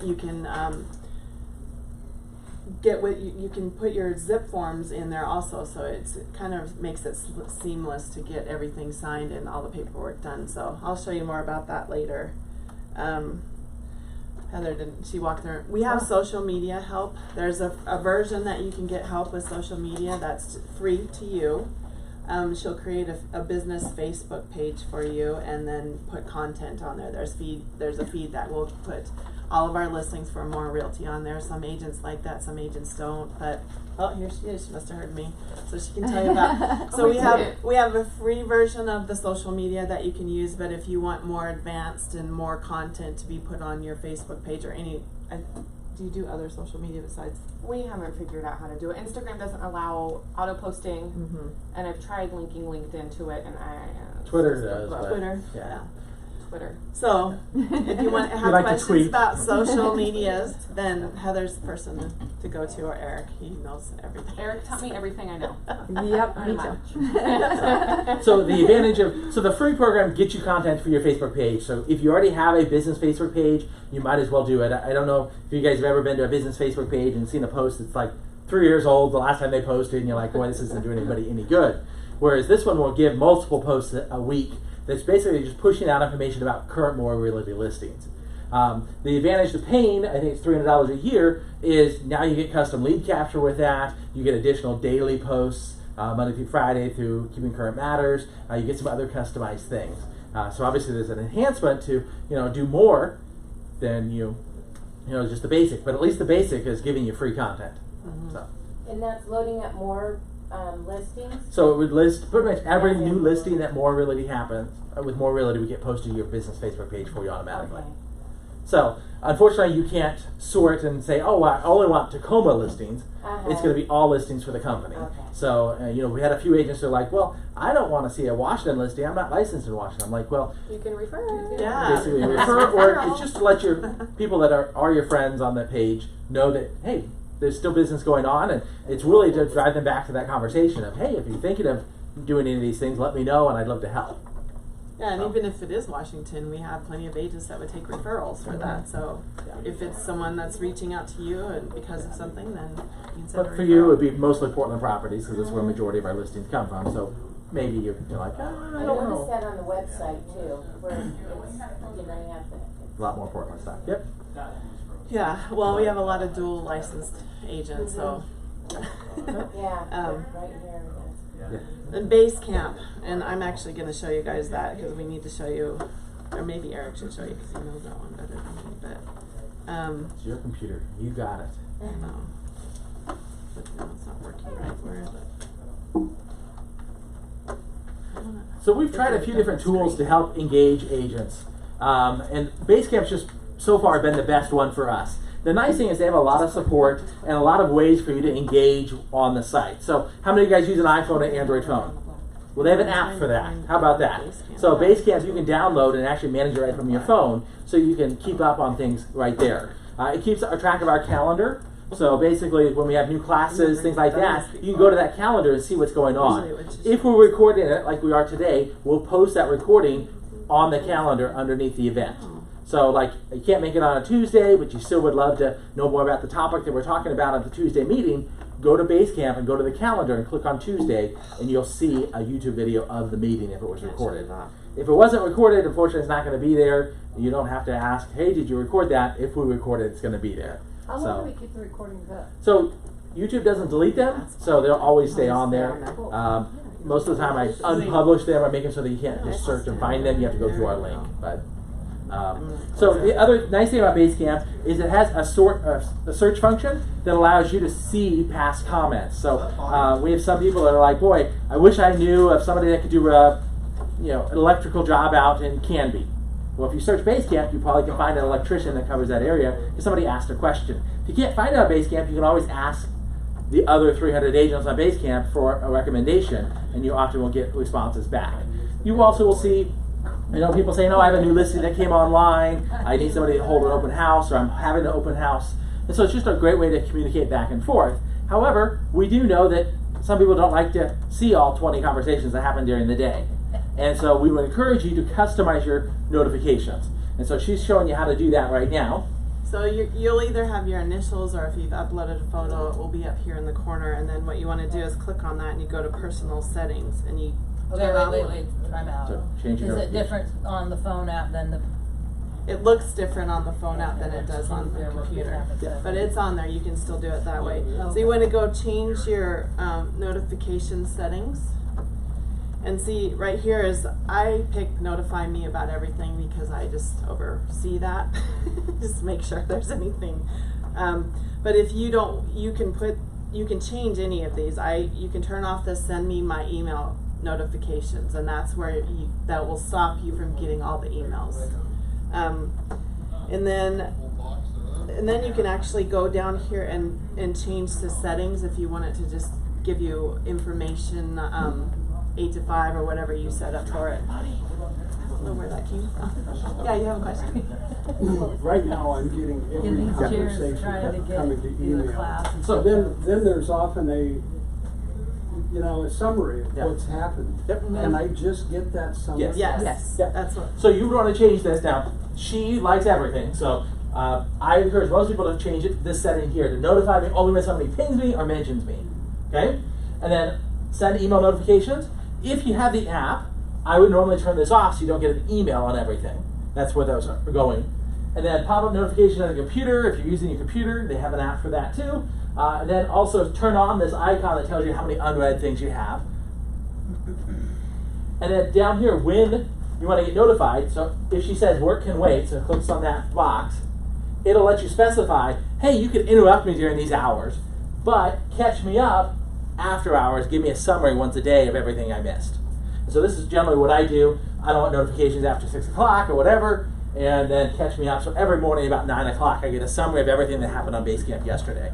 get what you can put your zip forms in there also, so it kind of makes it seamless to get everything signed and all the paperwork done. So I'll show you more about that later. Heather didn't, she walked through. We have social media help. There's a version that you can get help with social media that's free to you. She'll create a business Facebook page for you and then put content on there. There's a feed that will put all of our listings for More Realty on there. Some agents like that, some agents don't, but oh, here she is. She must have heard me, so she can tell you about. So we have a free version of the social media that you can use, but if you want more advanced and more content to be put on your Facebook page or any, do you do other social media besides? We haven't figured out how to do it. Instagram doesn't allow auto posting, and I've tried linking LinkedIn to it, and Twitter does. But Twitter, yeah. Twitter. So, if you want to have like to questions tweet. about social medias, then Heather's the person to go to, or Eric. He knows everything. Eric taught me everything I know. Yep, me too. So the advantage of, so the free program gets you content for your Facebook page. So if you already have a business Facebook page, you might as well do it. I don't know if you guys have ever been to a business Facebook page and seen a post that's like 3 years old, the last time they posted, and you're like, boy, this isn't doing anybody any good. Whereas this one will give multiple posts a week that's basically just pushing out information about current More Realty listings. The advantage to paying, I think it's $300 a year, is now you get custom lead capture with that. You get additional daily posts, Monday through Friday through Keeping Current Matters. You get some other customized things. So obviously there's an enhancement to do more than just the basic. But at least the basic is giving you free content. So. And that's loading up more listings? So it would list pretty much every new listing that More Realty happens. With More Realty, we get posted to your business Facebook page for you automatically. Okay. So unfortunately, you can't sort and say, oh, I only want Tacoma listings. It's going to be all listings for the company. Okay. So we had a few agents that are like, well, I don't want to see a Washington listing. I'm not licensed in Washington. I'm like, well, You can refer. Yeah. basically refer, or it's just to let your people that are your friends on the page know that, hey, there's still business going on, and it's really to drive them back to that conversation of, hey, if you're thinking of doing any of these things, let me know, and I'd love to help. Yeah, and even if it is Washington, we have plenty of agents that would take referrals for that. So if it's someone that's reaching out to you and because of something, then you can send a But for referral. you, it would be mostly Portland properties, because that's where a majority of our listings come from. So maybe you're like, I I don't noticed know. that on the website too, where it's, you have the. A lot more Portland stuff. Yep. Yeah, well, we have a lot of dual licensed agents, so. Yeah, right here. Yeah. And Base Camp, and I'm actually going to show you guys that because we need to show you, or maybe Eric should show you because he knows that one better than me. But It's your computer. You got it. I know. But no, it's not working right. Where is it? So we've tried a few different tools to help engage agents, and Basecamp's just so far been the best one for us. The nice thing is they have a lot of support and a lot of ways for you to engage on the site. So how many of you guys use an iPhone or Android phone? Well, they have an app for that. How about that? So Basecamp you can download and actually manage it right from your phone, so you can keep up on things right there. It keeps a track of our calendar. So basically, when we have new classes, things like that, you can go to that calendar and see what's going on. If we're recording it like we are today, we'll post that recording on the calendar underneath the event. So like, you can't make it on a Tuesday, but you still would love to know more about the topic that we're talking about at the Tuesday meeting, go to Basecamp and go to the calendar and click on Tuesday, and you'll see a YouTube video of the meeting if it was recorded. If it wasn't recorded, unfortunately it's not going to be there. You don't have to ask, hey, did you record that? If we record it, it's going to be there. How long do we keep the recordings up? So YouTube doesn't delete them, so they'll always stay on there. Most of the time I unpublish them or make them so that you can't just search and find them. You have to go through our link. But so the other nice thing about Basecamp is it has a search function that allows you to see past comments. So we have some people that are like, boy, I wish I knew of somebody that could do an electrical job out in Canby. Well, if you search Basecamp, you probably can find an electrician that covers that area because somebody asked a question. If you can't find it on Basecamp, you can always ask the other 300 agents on Basecamp for a recommendation, and you often will get responses back. You also will see I know people say, no, I have a new listing that came online, I need somebody to hold an open house, or I'm having an open house. And so it's just a great way to communicate back and forth. However, we do know that some people don't like to see all 20 conversations that happen during the day. And so we would encourage you to customize your notifications. And so she's showing you how to do that right now. So you'll either have your initials, or if you've uploaded a photo, it will be up here in the corner. And then what you want to do is click on that, and you go to personal settings, and you Okay, turn on wait, time out. So change your Is it notifications. different on the phone app than the? It looks different on the phone app than it does on the computer. But it's on there, you can still do it that way. So you want to go change your notification settings. And see, right here is, I pick notify me about everything because I just oversee that. Just make sure if there's anything. But if you don't, you can change any of these. You can turn off the send me my email notifications, and that's where that will stop you from getting all the emails. And then you can actually go down here and change the settings if you want it to just give you information, 8 to 5 or whatever you set up for it. I don't know where that came from. Yeah, you have a question? Right now, I'm getting every In these chairs, conversation trying to get coming to in the email. class. And So stuff. then there's often a summary of Yeah. what's happened. Yep. And I just get that summary. Yes. Yep. That's what. So you want to change this now. She likes everything, so I encourage most people to change it. This setting here to notify me only when somebody pings me or mentions me. Okay, and then send email notifications. If you have the app, I would normally turn this off so you don't get an email on everything. That's where those are going. And then pop-up notifications on the computer. If you're using your computer, they have an app for that too. And then also turn on this icon that tells you how many unread things you have. And then down here, when you want to get notified, so if she says work can wait, so it clicks on that box, it'll let you specify, hey, you can interrupt me during these hours, but catch me up after hours, give me a summary once a day of everything I missed. So this is generally what I do. I don't want notifications after 6 o'clock or whatever, and then catch me up. So every morning about 9 o'clock, I get a summary of everything that happened on Basecamp yesterday.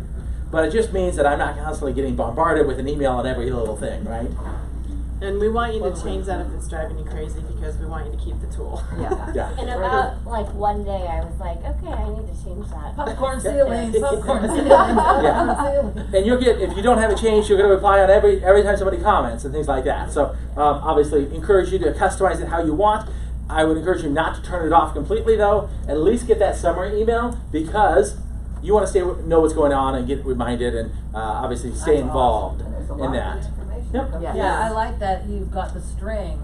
But it just means that I'm not constantly getting bombarded with an email on every little thing, right? And we want you to change that if it's driving you crazy, because we want you to keep the tool. Yeah. Yeah. And about like one day I was like, okay, I need to change that. Popcorn ceilings, popcorn ceilings, Yeah. popcorn ceilings. And you'll get, if you don't have it changed, you're going to reply on every time somebody comments and things like that. So obviously encourage you to customize it how you want. I would encourage you not to turn it off completely though. At least get that summary email, because you want to know what's going on and get reminded, and obviously stay That's involved awesome. And there's a in lot that. of information Yep. comes Yeah. in. Yeah, I like that you've got the string,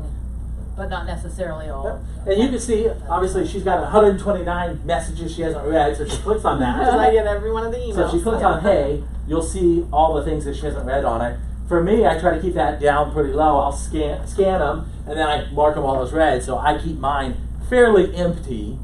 but not necessarily all. Yep. And you can see, obviously, she's got 129 messages she hasn't read, so she clicks on Because that. I get every one of the emails. So if she clicks on hey, you'll see all the things that she hasn't read on it. For me, I try to keep that down pretty low. I'll scan them, and then I mark them all as read, so I keep mine fairly empty.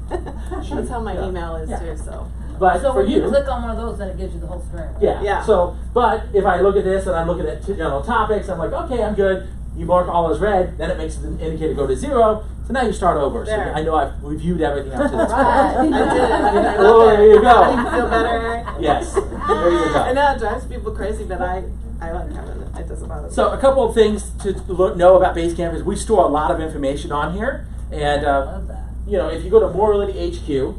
That's how my Yeah. email is Yeah. too, so. But So for when you you, click on one of those, then it gives you the whole string. yeah. Yeah. So, but if I look at this and I'm looking at general topics, I'm like, okay, I'm good. You mark all as read, then it makes the indicator go to 0. So now you start over. So There. I know I've reviewed everything up to this Right. point. I did it. I Oh, love there you it. go. You feel better, Eric? Yes. There you go. I know it drives people crazy, but I like having it. It doesn't bother me. So a couple of things to know about Basecamp is we store a lot of information on here, and Love that. you know, if you go to More Realty HQ,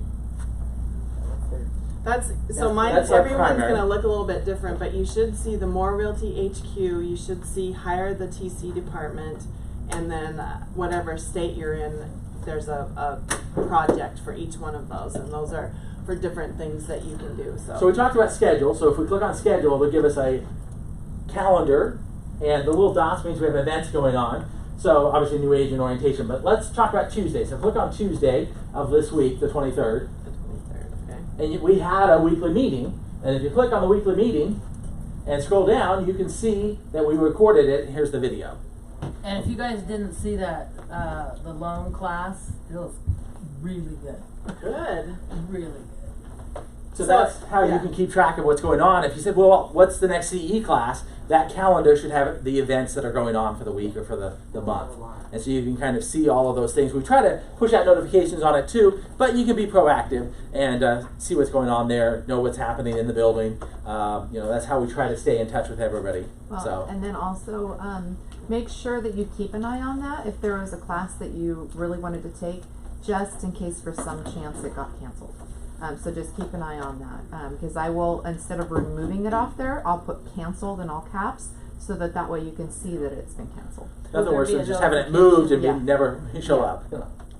That's our everyone's primary. gonna look a little bit different, but you should see the More Realty HQ. You should see hire the TC department, and then whatever state you're in, there's a project for each one of those, and those are for different things that you can do. so we talked about schedule. So if we click on schedule, it'll give us a calendar, and the little dots means we have events going on. So obviously new age and orientation, but let's talk about Tuesday. So click on Tuesday of this week, the 23rd. The 23rd, okay. And we had a weekly meeting, and if you click on the weekly meeting and scroll down, you can see that we recorded it. Here's the video. And if you guys didn't see that, the loan class, it was really good. Good. Really good. So that's how you can keep track of what's going on. If you said, well, what's the next CE class? That calendar should have the events that are going on for the week or for the month. And so you can kind of see all of those things. We try to push out notifications on it too, but you can be proactive and see what's going on there, know what's happening in the building. You know, that's how we try to stay in touch with everybody. Well, So and then also make sure that you keep an eye on that if there was a class that you really wanted to take, just in case for some chance it got canceled. So just keep an eye on that, because I will, instead of removing it off there, I'll put canceled in all caps, so that way you can see that it's been canceled. Nothing there worse be than a just having it moved and Yeah. never show up.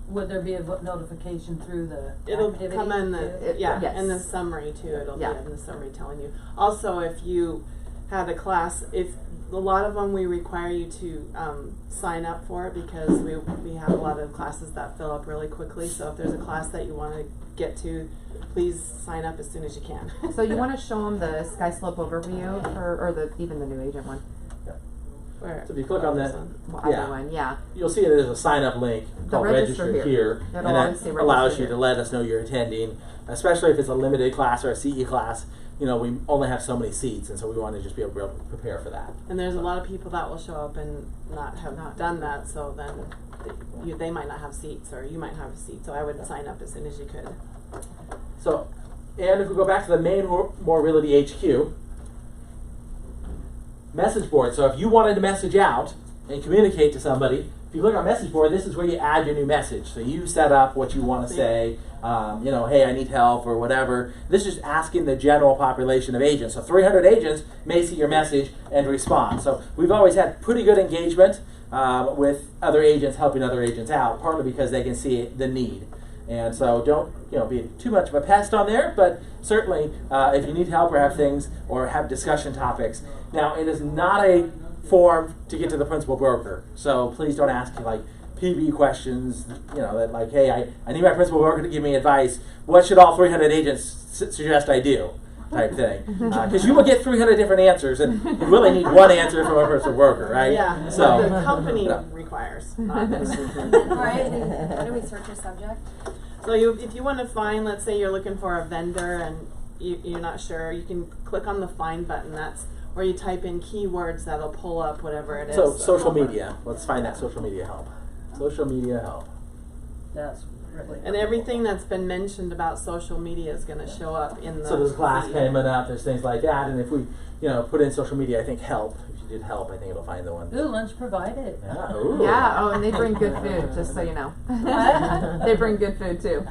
Would there be a notification through the It'll activity? come in the, Yes. in the summary too, it'll Yeah. be in the summary telling you. Also, if you had a class, if, a lot of them we require you to, sign up for, because we have a lot of classes that fill up really quickly, so if there's a class that you wanna get to, please sign up as soon as you can. So you want to show them the sky slope overview, or even the new agent one. Where? So if you click on that, Well, Yeah. either one, yeah. you'll see there's a sign up link called register register here. here, It'll and always that say allows register you to here. let us know you're attending, especially if it's a limited class or a CE class. You know, we only have so many seats, and so we want to just be able to prepare for that. And there's a lot of people that will show up and not have done that, so then they might not have seats, or you might have a seat, so I would sign up as soon as you could. So, and if we go back to the main More Realty HQ, message board. So if you wanted to message out and communicate to somebody, if you click on message board, this is where you add your new message. So you set up what you want to say, you know, hey, I need help or whatever. This is asking the general population of agents. So 300 agents may see your message and respond. So we've always had pretty good engagement with other agents helping other agents out, partly because they can see the need. And so don't, you know, be too much of a pest on there, but certainly if you need help or have things or have discussion topics. Now, it is not a form to get to the principal broker, so please don't ask like PB questions, you know, that like, hey, I need my principal broker to give me advice. What should all 300 agents suggest I do? Type thing. Because you will get 300 different answers, and you really need one answer from a principal broker, right? Yeah, So the company requires, not this. Alright, how do we search a subject? So if you want to find, let's say you're looking for a vendor and you're not sure, you can click on the find button. That's where you type in keywords that'll pull up whatever it is. So social media. Let's find that social media help. Social media help. That's really. And everything that's been mentioned about social media is going to show up in the. So there's class feed. payment up, there's things like that, and if we, you know, put in social media, I think help. If you did help, I think it'll find the one. Ooh, lunch provided. Yeah. Ooh. Yeah, oh, and they bring good food, just so you know. They bring good food too.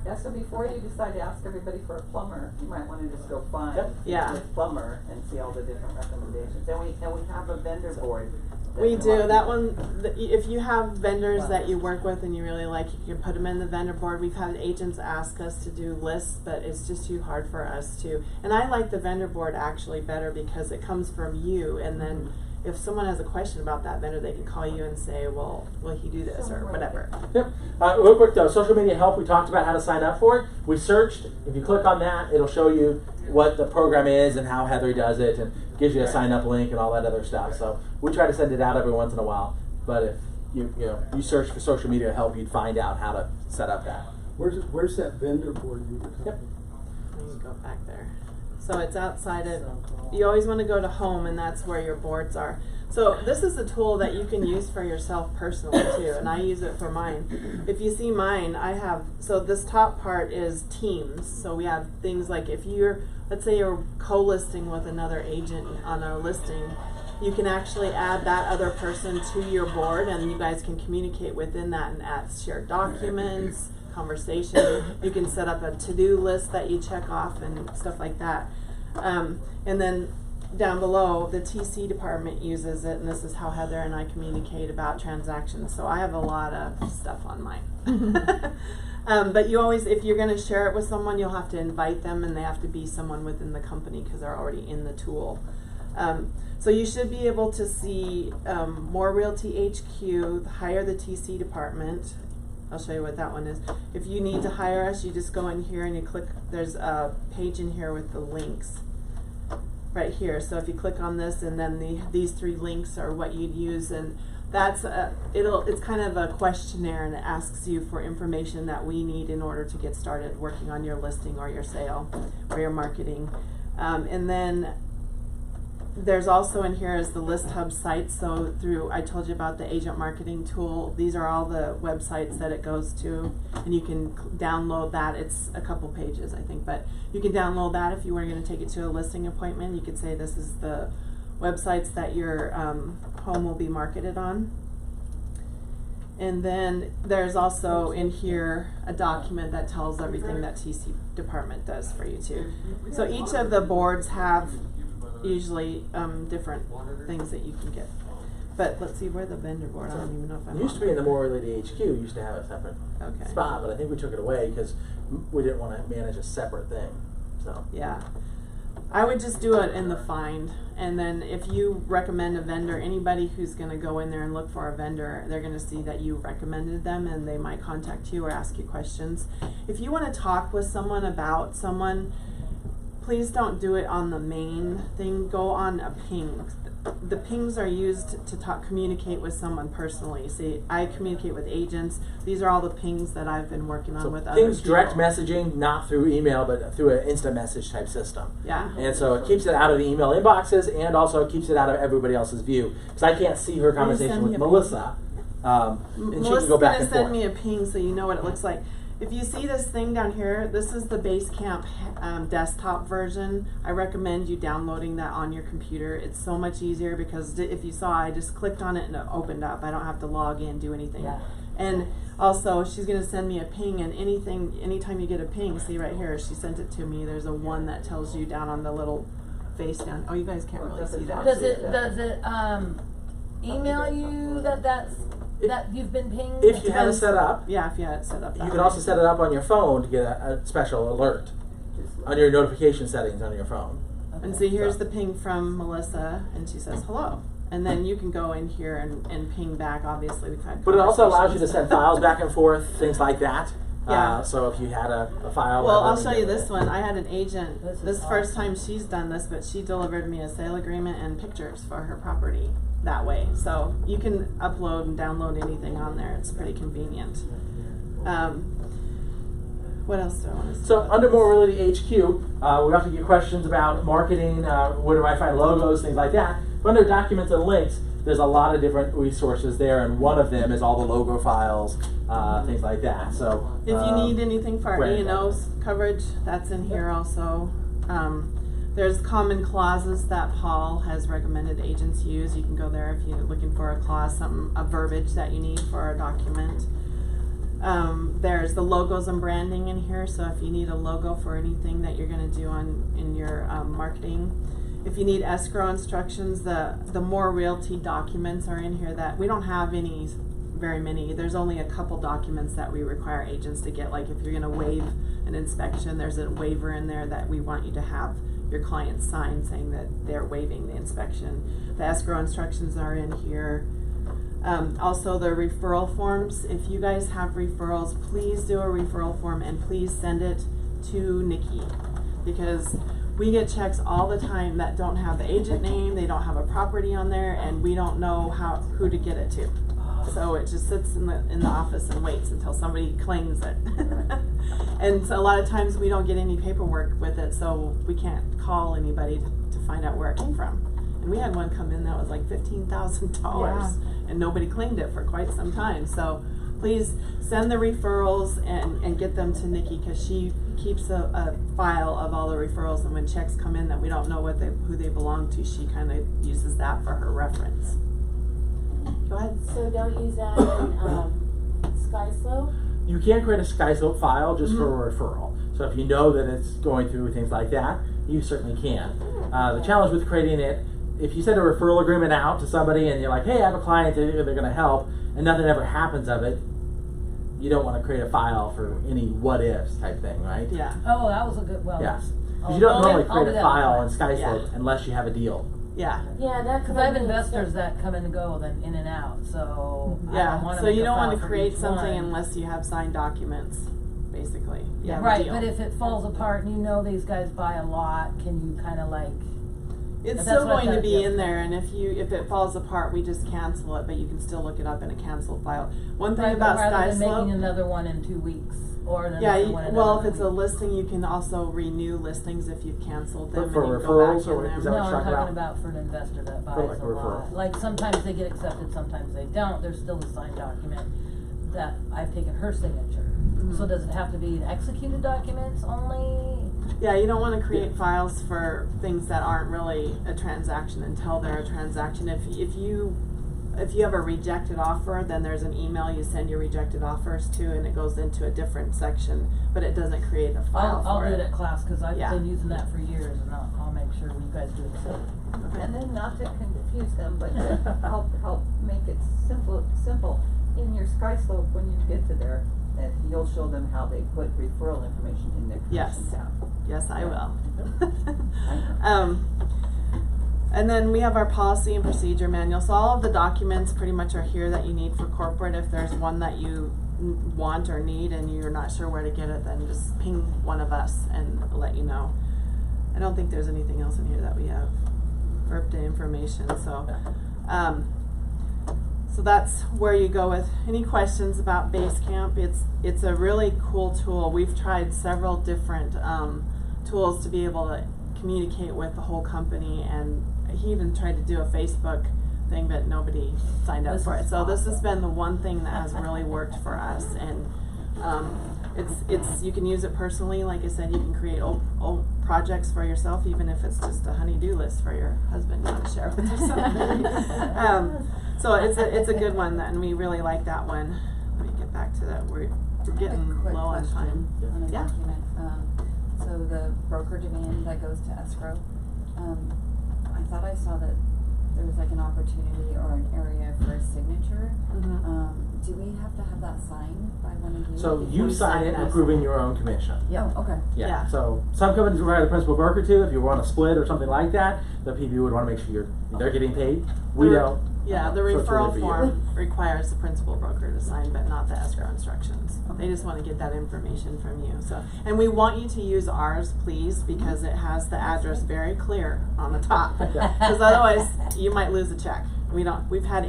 Yeah, so before you decide to ask everybody for a plumber, you might wanna just go find Yeah. the plumber and see all the different recommendations. And we have a vendor board. We do that one. If you have vendors that you work with and you really like, you can put them in the vendor board. We've had agents ask us to do lists, but it's just too hard for us to. And I like the vendor board actually better because it comes from you, and then if someone has a question about that vendor, they can call you and say, well, will he do this or whatever. Yep. Real quick though, social media help, we talked about how to sign up for it. We searched. If you click on that, it'll show you what the program is and how Heather does it, and gives you a sign up link and all that other stuff. So we try to send it out every once in a while. But if you search for social media help, you'd find out how to set up that. Where's that vendor board you were talking Yep. about? Let me go back there. So it's outside of, you always want to go to home, and that's where your boards are. So this is a tool that you can use for yourself personally too, and I use it for mine. If you see mine, I have, so this top part is teams. So we have things like if you're, let's say you're co-listing with another agent on our listing, you can actually add that other person to your board, and you guys can communicate within that and add shared documents, conversation. You can set up a to-do list that you check off and stuff like that. And then down below, the TC department uses it, and this is how Heather and I communicate about transactions. So I have a lot of stuff on mine. But you always, if you're going to share it with someone, you'll have to invite them, and they have to be someone within the company because they're already in the tool. So you should be able to see More Realty HQ, hire the TC department. I'll show you what that one is. If you need to hire us, you just go in here and you click, there's a page in here with the links right here. So if you click on this, and then these 3 links are what you'd use, and that's it's kind of a questionnaire, and it asks you for information that we need in order to get started working on your listing or your sale or your marketing. And then there's also in here is the List Hub site. So I told you about the agent marketing tool. These are all the websites that it goes to, and you can download that. It's a couple pages, I think, but you can download that if you were going to take it to a listing appointment. You could say this is the websites that your home will be marketed on. And then there's also in here a document that tells everything that TC department does for you too. So each of the boards have usually different things that you can get. But let's see, where the vendor board, I don't even know if I'm It used to be in the More Realty HQ, used to have a separate Okay. spot, but I think we took it away because we didn't want to manage a separate thing, so. Yeah. I would just do it in the find, and then if you recommend a vendor, anybody who's gonna go in there and look for a vendor, they're gonna see that you recommended them and they might contact you or ask you questions. If you wanna talk with someone about someone, please don't do it on the main thing, go on a ping. The pings are used to communicate with someone personally. See, I communicate with agents. These are all the pings that I've been working on So with other things people. direct messaging, not through email, but through an instant message type system. Yeah. And so it keeps it out of the email inboxes and also keeps it out of everybody else's view. Because I can't see her conversation send with me a Melissa. And she Melissa's can go back gonna and send forth. me a ping so you know what it looks like. If you see this thing down here, this is the Basecamp desktop version. I recommend you downloading that on your computer. It's so much easier because if you saw, I just clicked on it and it opened up. I don't have to log in, do anything. Yeah. And also, she's gonna send me a ping, and anytime you get a ping, see right here, she sent it to me. There's a one that tells you down on the little face down. Oh, you guys can't really see that. Does it email you that you've been pinged? If you have it set up, Yeah, if you had it set up. you can also set it up on your phone to get a special alert on your notification settings on your phone. And see, here's the ping from Melissa, and she says hello. And then you can go in here and ping back. Obviously, we've had. But it also allows you to conversations. send files back and forth, things like that. Yeah. So if you had a file. Well, I'll that show running you in this it. one. I had an agent. This is This is the first awesome. time she's done this, but she delivered me a sale agreement and pictures for her property that way. So you can upload and download anything on there. It's pretty convenient. What else do I want to say? So about under this? More Realty HQ, we often get questions about marketing, where do I find logos, things like that. But under documents and links, there's a lot of different resources there, and one of them is all the logo files, things like that. So If you need anything for our right. E&O's coverage, that's in here also. There's common clauses that Paul has recommended agents use. You can go there if you're looking for a clause, a verbiage that you need for a document. There's the logos and branding in here, so if you need a logo for anything that you're going to do in your marketing. If you need escrow instructions, the More Realty documents are in here that we don't have very many. There's only a couple documents that we require agents to get. Like if you're going to waive an inspection, there's a waiver in there that we want you to have your client sign saying that they're waiving the inspection. The escrow instructions are in here. Also the referral forms. If you guys have referrals, please do a referral form and please send it to Nikki, because we get checks all the time that don't have the agent name, they don't have a property on there, and we don't know who to get it to. So it just sits in the office and waits until somebody claims it. And so a lot of times we don't get any paperwork with it, so we can't call anybody to find out where it came from. And we had one come in that was like $15,000, and nobody claimed it for quite some time. So please send the referrals and get them to Nikki, because she keeps a file of all the referrals, and when checks come in that we don't know who they belong to, she kind of uses that for her reference. Go ahead. So don't use that in SkySlope? You can create a SkySlope file just for a referral. So if you know that it's going through things like that, you certainly can. The challenge with creating it, if you send a referral agreement out to somebody and you're like, hey, I have a client, they're going to help, and nothing ever happens of it, you don't want to create a file for any what ifs type thing, right? Yeah. Oh, that was a good, well. Yeah. I'll- You don't I'll normally do- I'll create do a that file in next time. SkySlope unless you have a deal. Yeah. Yeah, that's. Because I have investors that come and go, then in and out, so I don't Yeah. wanna So make you a don't file want to for create each something one. unless you have signed documents, basically. You have a Right, deal. but if it falls apart and you know these guys buy a lot, can you kinda like, It's That's still what going to that be is. in there, and if it falls apart, we just cancel it, but you can still look it up in a canceled file. One thing right, about but rather than making SkySlope, another one in 2 weeks, or another yeah, one in well, if another it's a week. listing, you can also renew listings if you've canceled them. But for and you can go back referrals, or in is there. that No, what I'm you're talking talking about for an investor that buys like a a referral. lot. Like sometimes they get accepted, sometimes they don't, there's still a signed document that I've taken her signature. So does it have to be an executed documents only? Yeah, you don't want to create files for things that aren't really a transaction until they're a transaction. If you have a rejected offer, then there's an email you send your rejected offers to, and it goes into a different section, but it doesn't create a file I'll for do it. it at class, cause I've Yeah. been using that for years, and I'll make sure you guys do the same. And then not to confuse them, but to help make it simple, in your SkySlope, when you get to there, that you'll show them how they put referral information in their Yes. commission tab. Yes, I will. I know. And then we have our policy and procedure manual. So all of the documents pretty much are here that you need for corporate. If there's one that you want or need and you're not sure where to get it, then just ping one of us and let you know. I don't think there's anything else in here that we have IRPTA information. So that's where you go with any questions about Basecamp. It's a really cool tool. We've tried several different tools to be able to communicate with the whole company, and he even tried to do a Facebook thing, but nobody signed up This for it. is So this has awesome. been the one thing that has really worked for us, and it's you can use it personally. Like I said, you can create old projects for yourself, even if it's just a honey-do list for your husband you want to share with yourself. So it's a good one, and we really like that one. Let me get back to that. We're getting A quick low on time. question on a Yeah. document. So the broker demand that goes to escrow, I thought I saw that there was like an opportunity or an area for a signature. Do we have to have that signed by one of you? So We you sign sign it that. approving your own commission. Yeah, okay. Yeah. Yeah. So some companies require the principal broker to. If you want to split or something like that, the PB would want to make sure they're getting paid. We don't. Yeah, the So it's really referral for you. form requires the principal broker to sign, but not the escrow instructions. They just want to get that information from you. So, and we want you to use ours, please, because it has the address very clear on the top. Because otherwise, you might lose a check. We've had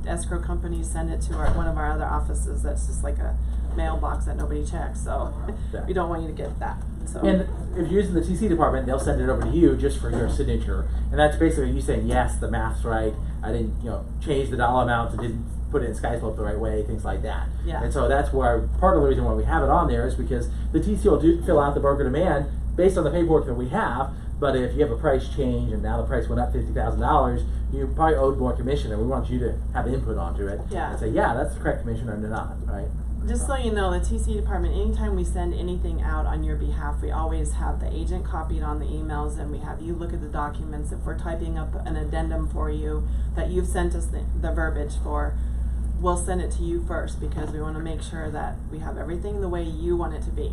escrow companies send it to one of our other offices. That's just like a mailbox that nobody checks. So, Yeah. we don't want you to get that. So. And if you're using the TC department, they'll send it over to you just for your signature. And that's basically you saying, yes, the math's right. I didn't, change the dollar amounts. I didn't put it in SkySlope the right way, things like that. Yeah. And so that's why part of the reason why we have it on there is because the TC will fill out the broker demand based on the paperwork that we have. But if you have a price change and now the price went up $50,000, you probably owed more commission, and we want you to have input onto it. Yeah. And say, yeah, that's the correct commission or not, right? Just so you know, the TC department, anytime we send anything out on your behalf, we always have the agent copied on the emails, and we have you look at the documents. If we're typing up an addendum for you that you've sent us the verbiage for, we'll send it to you first, because we want to make sure that we have everything the way you want it to be.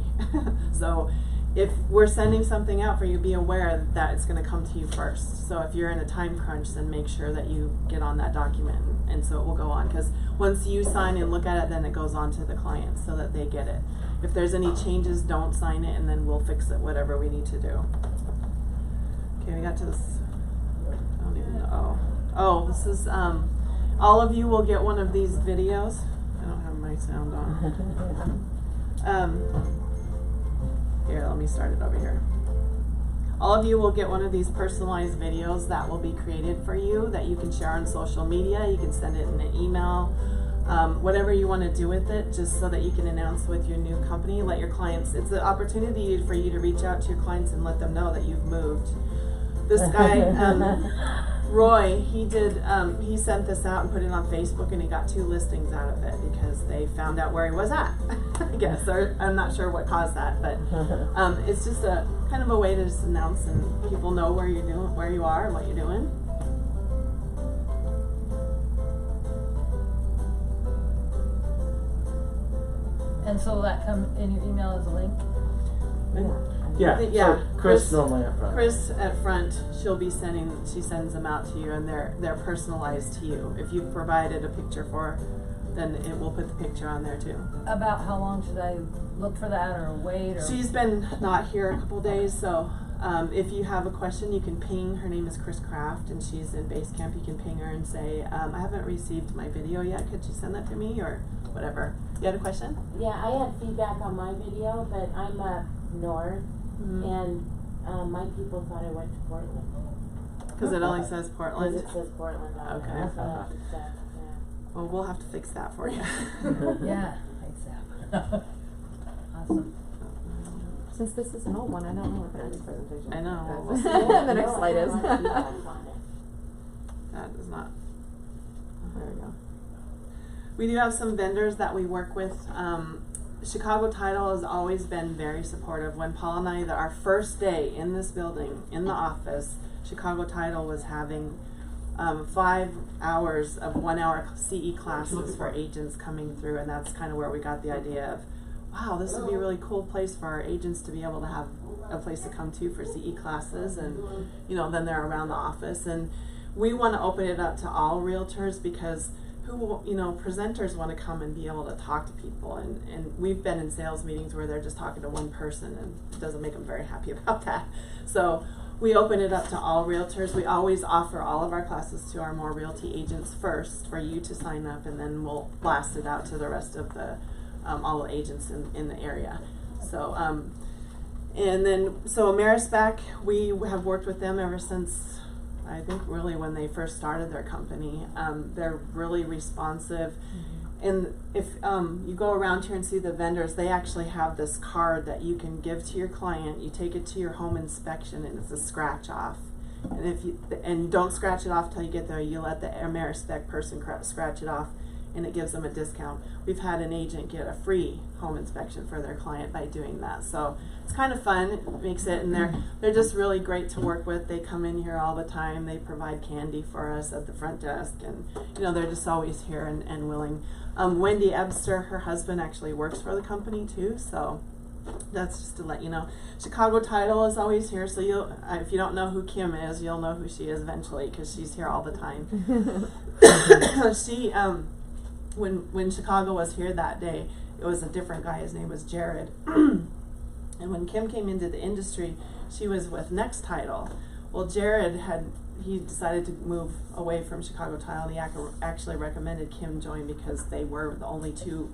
So if we're sending something out for you, be aware that it's going to come to you first. So if you're in a time crunch, then make sure that you get on that document, and so it will go on. Because once you sign and look at it, then it goes on to the client so that they get it. If there's any changes, don't sign it, and then we'll fix it, whatever we need to do. Okay, we got to this. I don't even know. Oh, this is, all of you will get one of these videos. I don't have my sound on. Here, let me start it over here. All of you will get one of these personalized videos that will be created for you that you can share on social media. You can send it in an email, whatever you want to do with it, just so that you can announce with your new company. Let your clients, it's an opportunity for you to reach out to your clients and let them know that you've moved. This guy, Roy, he sent this out and put it on Facebook, and he got 2 listings out of it because they found out where he was at. I guess, or I'm not sure what caused that, but it's just a kind of a way to just announce, and people know where you are and what you're doing. And so that come in your email as a link? Yeah. Yeah, So Chris normally up front. Chris at front, she sends them out to you, and they're personalized to you. If you've provided a picture for her, then it will put the picture on there too. About how long should I look for that, or wait, or? She's been not here a couple days, so if you have a question, you can ping. Her name is Chris Kraft, and she's in Basecamp. You can ping her and say, I haven't received my video yet. Could you send that to me, or whatever? You had a question? Yeah, I had feedback on my video, but I'm up north, and my people thought I went to Portland. Because it only says Portland? Because it says Portland on Okay. it. That's what I should say, yeah. Well, we'll have to fix that for you. Yeah, ASAP. Awesome. Since this is an old one, I don't know what the next presentation. I know. is. We'll see. The next slide is. That is not. There we go. We do have some vendors that we work with. Chicago Title has always been very supportive. When Paul and I, our first day in this building, in the office, Chicago Title was having 5 hours of 1 hour CE classes for agents coming through, and that's kind of where we got the idea of, wow, this would be a really cool place for our agents to be able to have a place to come to for CE classes, and then they're around the office. And we want to open it up to all realtors, because presenters want to come and be able to talk to people, and we've been in sales meetings where they're just talking to one person, and it doesn't make them very happy about that. So we open it up to all realtors. We always offer all of our classes to our more realty agents first for you to sign up, and then we'll blast it out to the rest of the all the agents in the area. So so Amerispec, we have worked with them ever since, I think, really when they first started their company. They're really responsive. And if you go around here and see the vendors, they actually have this card that you can give to your client. You take it to your home inspection, and it's a scratch off. And don't scratch it off till you get there. You let the Amerispec person scratch it off, and it gives them a discount. We've had an agent get a free home inspection for their client by doing that. So it's kind of fun. It makes it, and they're just really great to work with. They come in here all the time. They provide candy for us at the front desk, and they're just always here and willing. Wendy Ebster, her husband, actually works for the company too, so that's just to let you know. Chicago Title is always here, so if you don't know who Kim is, you'll know who she is eventually, because she's here all the time. She when Chicago was here that day, it was a different guy. His name was Jared. And when Kim came into the industry, she was with Next Title. Well, Jared he decided to move away from Chicago Title. He actually recommended Kim join, because they were the only 2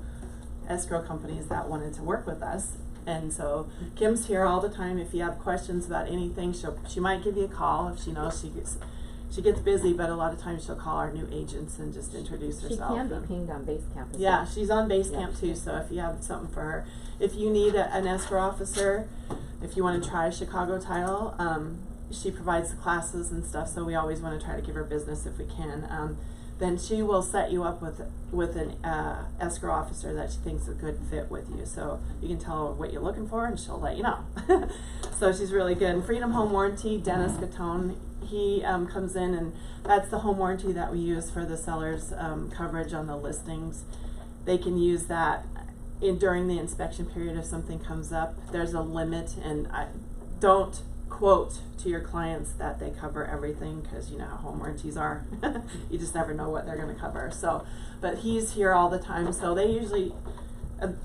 escrow companies that wanted to work with us. And so Kim's here all the time. If you have questions about anything, she might give you a call if she knows she gets busy, but a lot of times she'll call our new agents and just introduce herself. She can be pinged on Basecamp as well. Yeah, she's on Basecamp too, so if you have something for her. If you need an escrow officer, if you want to try Chicago Title, she provides the classes and stuff, so we always want to try to give her business if we can. Then she will set you up with an escrow officer that she thinks is a good fit with you. So you can tell her what you're looking for, and she'll let you know. So she's really good. And Freedom Home Warranty, Dennis Gatone, he comes in, and that's the home warranty that we use for the seller's coverage on the listings. They can use that during the inspection period if something comes up. There's a limit, and don't quote to your clients that they cover everything, because you know how home warranties are. You just never know what they're going to cover. So, but he's here all the time, so they usually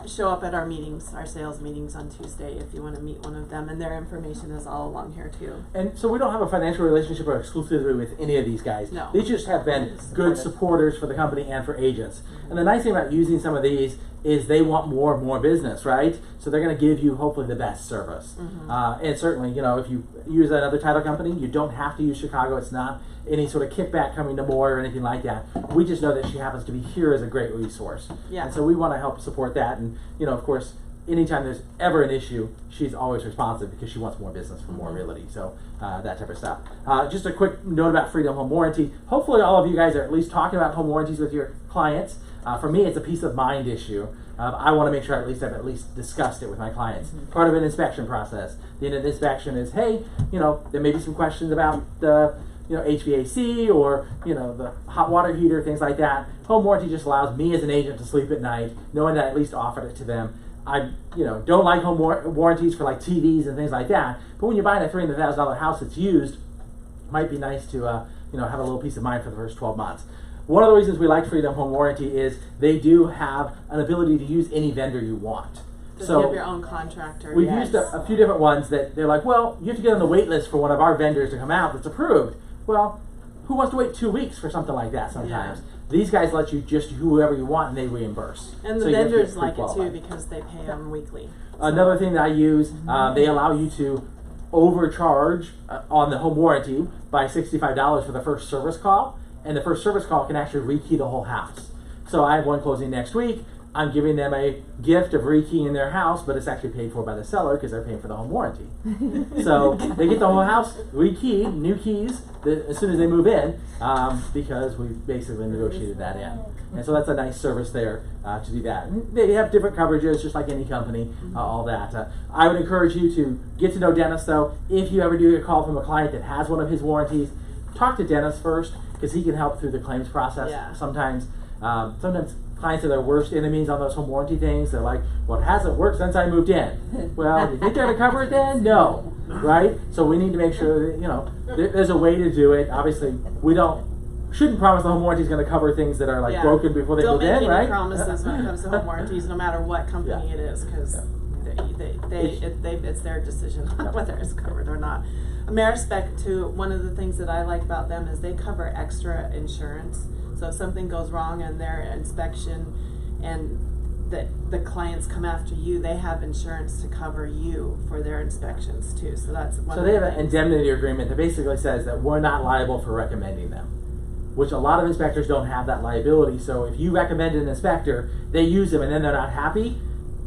show up at our meetings, our sales meetings on Tuesday, if you want to meet one of them, and their information is all along here too. And so we don't have a financial relationship or exclusivity with any of these guys. No. These just have been good supporters for the company and for agents. And the nice thing about using some of these is they want more and more business, right? So they're going to give you hopefully the best service. And certainly, if you use another title company, you don't have to use Chicago. It's not any sort of kickback coming to Moore or anything like that. We just know that she happens to be here as a great resource. Yeah. And so we want to help support that. And, of course, anytime there's ever an issue, she's always responsive, because she wants more business from More Realty. So that type of stuff. Just a quick note about Freedom Home Warranty. Hopefully all of you guys are at least talking about home warranties with your clients. For me, it's a peace of mind issue. I want to make sure I've at least discussed it with my clients. Part of an inspection process. The end of the inspection is, hey, there may be some questions about the HVAC or the hot water heater, things like that. Home warranty just allows me as an agent to sleep at night, knowing that I at least offered it to them. I don't like home warranties for like TVs and things like that. But when you're buying a $300,000 house that's used, it might be nice to have a little peace of mind for the first 12 months. One of the reasons we like Freedom Home Warranty is they do have an ability to use any vendor you want. So you have your own contractor. We've used a few different ones that they're like, well, you have to get on the wait list for one of our vendors to come out that's approved. Well, who wants to wait 2 weeks for something like that sometimes? Yeah. These guys let you just whoever you want, and they reimburse. And the vendors like it too, because they pay them weekly. Another thing that I use, they allow you to overcharge on the home warranty by $65 for the first service call, and the first service call can actually rekey the whole house. So I have one closing next week. I'm giving them a gift of rekeying their house, but it's actually paid for by the seller because they're paying for the home warranty. So they get the whole house rekeyed, new keys, as soon as they move in, because we basically negotiated that in. And so that's a nice service there to do that. And they have different coverages, just like any company, all that. I would encourage you to get to know Dennis, though. If you ever do get a call from a client that has one of his warranties, talk to Dennis first, because he can help through the claims process. Yeah. Sometimes clients are their worst enemies on those home warranty things. They're like, well, it hasn't worked since I moved in. Well, you think they're going to cover it then? No. Right? So we need to make sure that, there's a way to do it. Obviously, we shouldn't promise the home warranty is going to cover things that are like broken before they move in, right? Don't make any promises when it comes to home warranties, no matter what company it is, because it's their decision whether it's covered or not. Amerispec, too, one of the things that I like about them is they cover extra insurance. So if something goes wrong in their inspection and the clients come after you, they have insurance to cover you for their inspections too. So that's one. So they have an indemnity agreement that basically says that we're not liable for recommending them, which a lot of inspectors don't have that liability. So if you recommend an inspector, they use them and then they're not happy,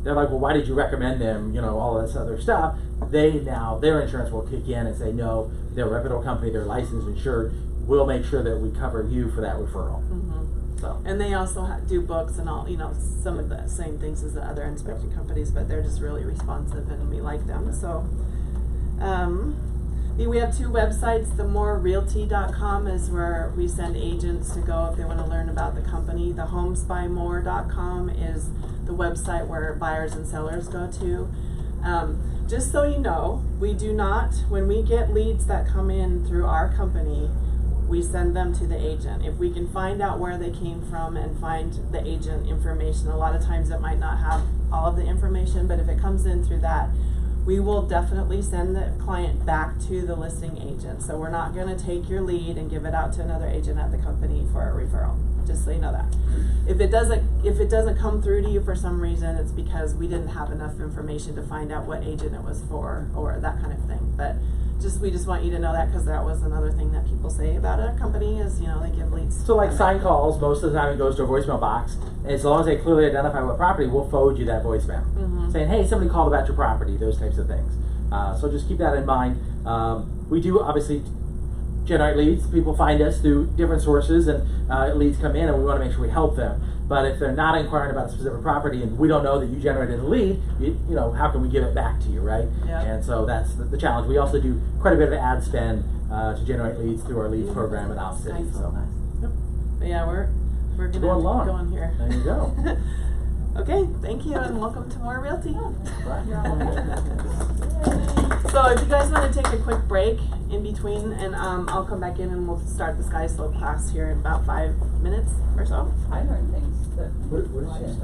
they're like, well, why did you recommend them? All this other stuff. Their insurance will kick in and say, no, they're a reputable company, they're licensed, insured. We'll make sure that we cover you for that referral. So. And they also do books and all, some of the same things as the other inspection companies, but they're just really responsive and we like them. So, we have 2 websites. The morerealty.com is where we send agents to go if they want to learn about the company. The homespymore.com is the website where buyers and sellers go to. Just so you know, we do not, when we get leads that come in through our company, we send them to the agent. If we can find out where they came from and find the agent information, a lot of times it might not have all of the information, but if it comes in through that, we will definitely send the client back to the listing agent. So we're not going to take your lead and give it out to another agent at the company for a referral. Just so you know that. If it doesn't come through to you for some reason, it's because we didn't have enough information to find out what agent it was for or that kind of thing. But we just want you to know that, because that was another thing that people say about our company is, they give leads. So like sign calls, most of the time it goes to a voicemail box. And as long as they clearly identify what property, we'll forward you that voicemail. Saying, hey, somebody called about your property, those types of things. So just keep that in mind. We do obviously generate leads. People find us through different sources and leads come in and we want to make sure we help them. But if they're not inquiring about a specific property and we don't know that you generated a lead, how can we give it back to you, right? Yeah. And so that's the challenge. We also do quite a bit of ad spend to generate leads through our leads program in Owl City. So. Yep. But yeah, we're going to going along. Go on here. There you go. Okay, thank you and welcome to More Realty. So if you guys want to take a quick break in between, and I'll come back in and we'll start the Sky Slope class here in about 5 minutes or so. I learned things that. What is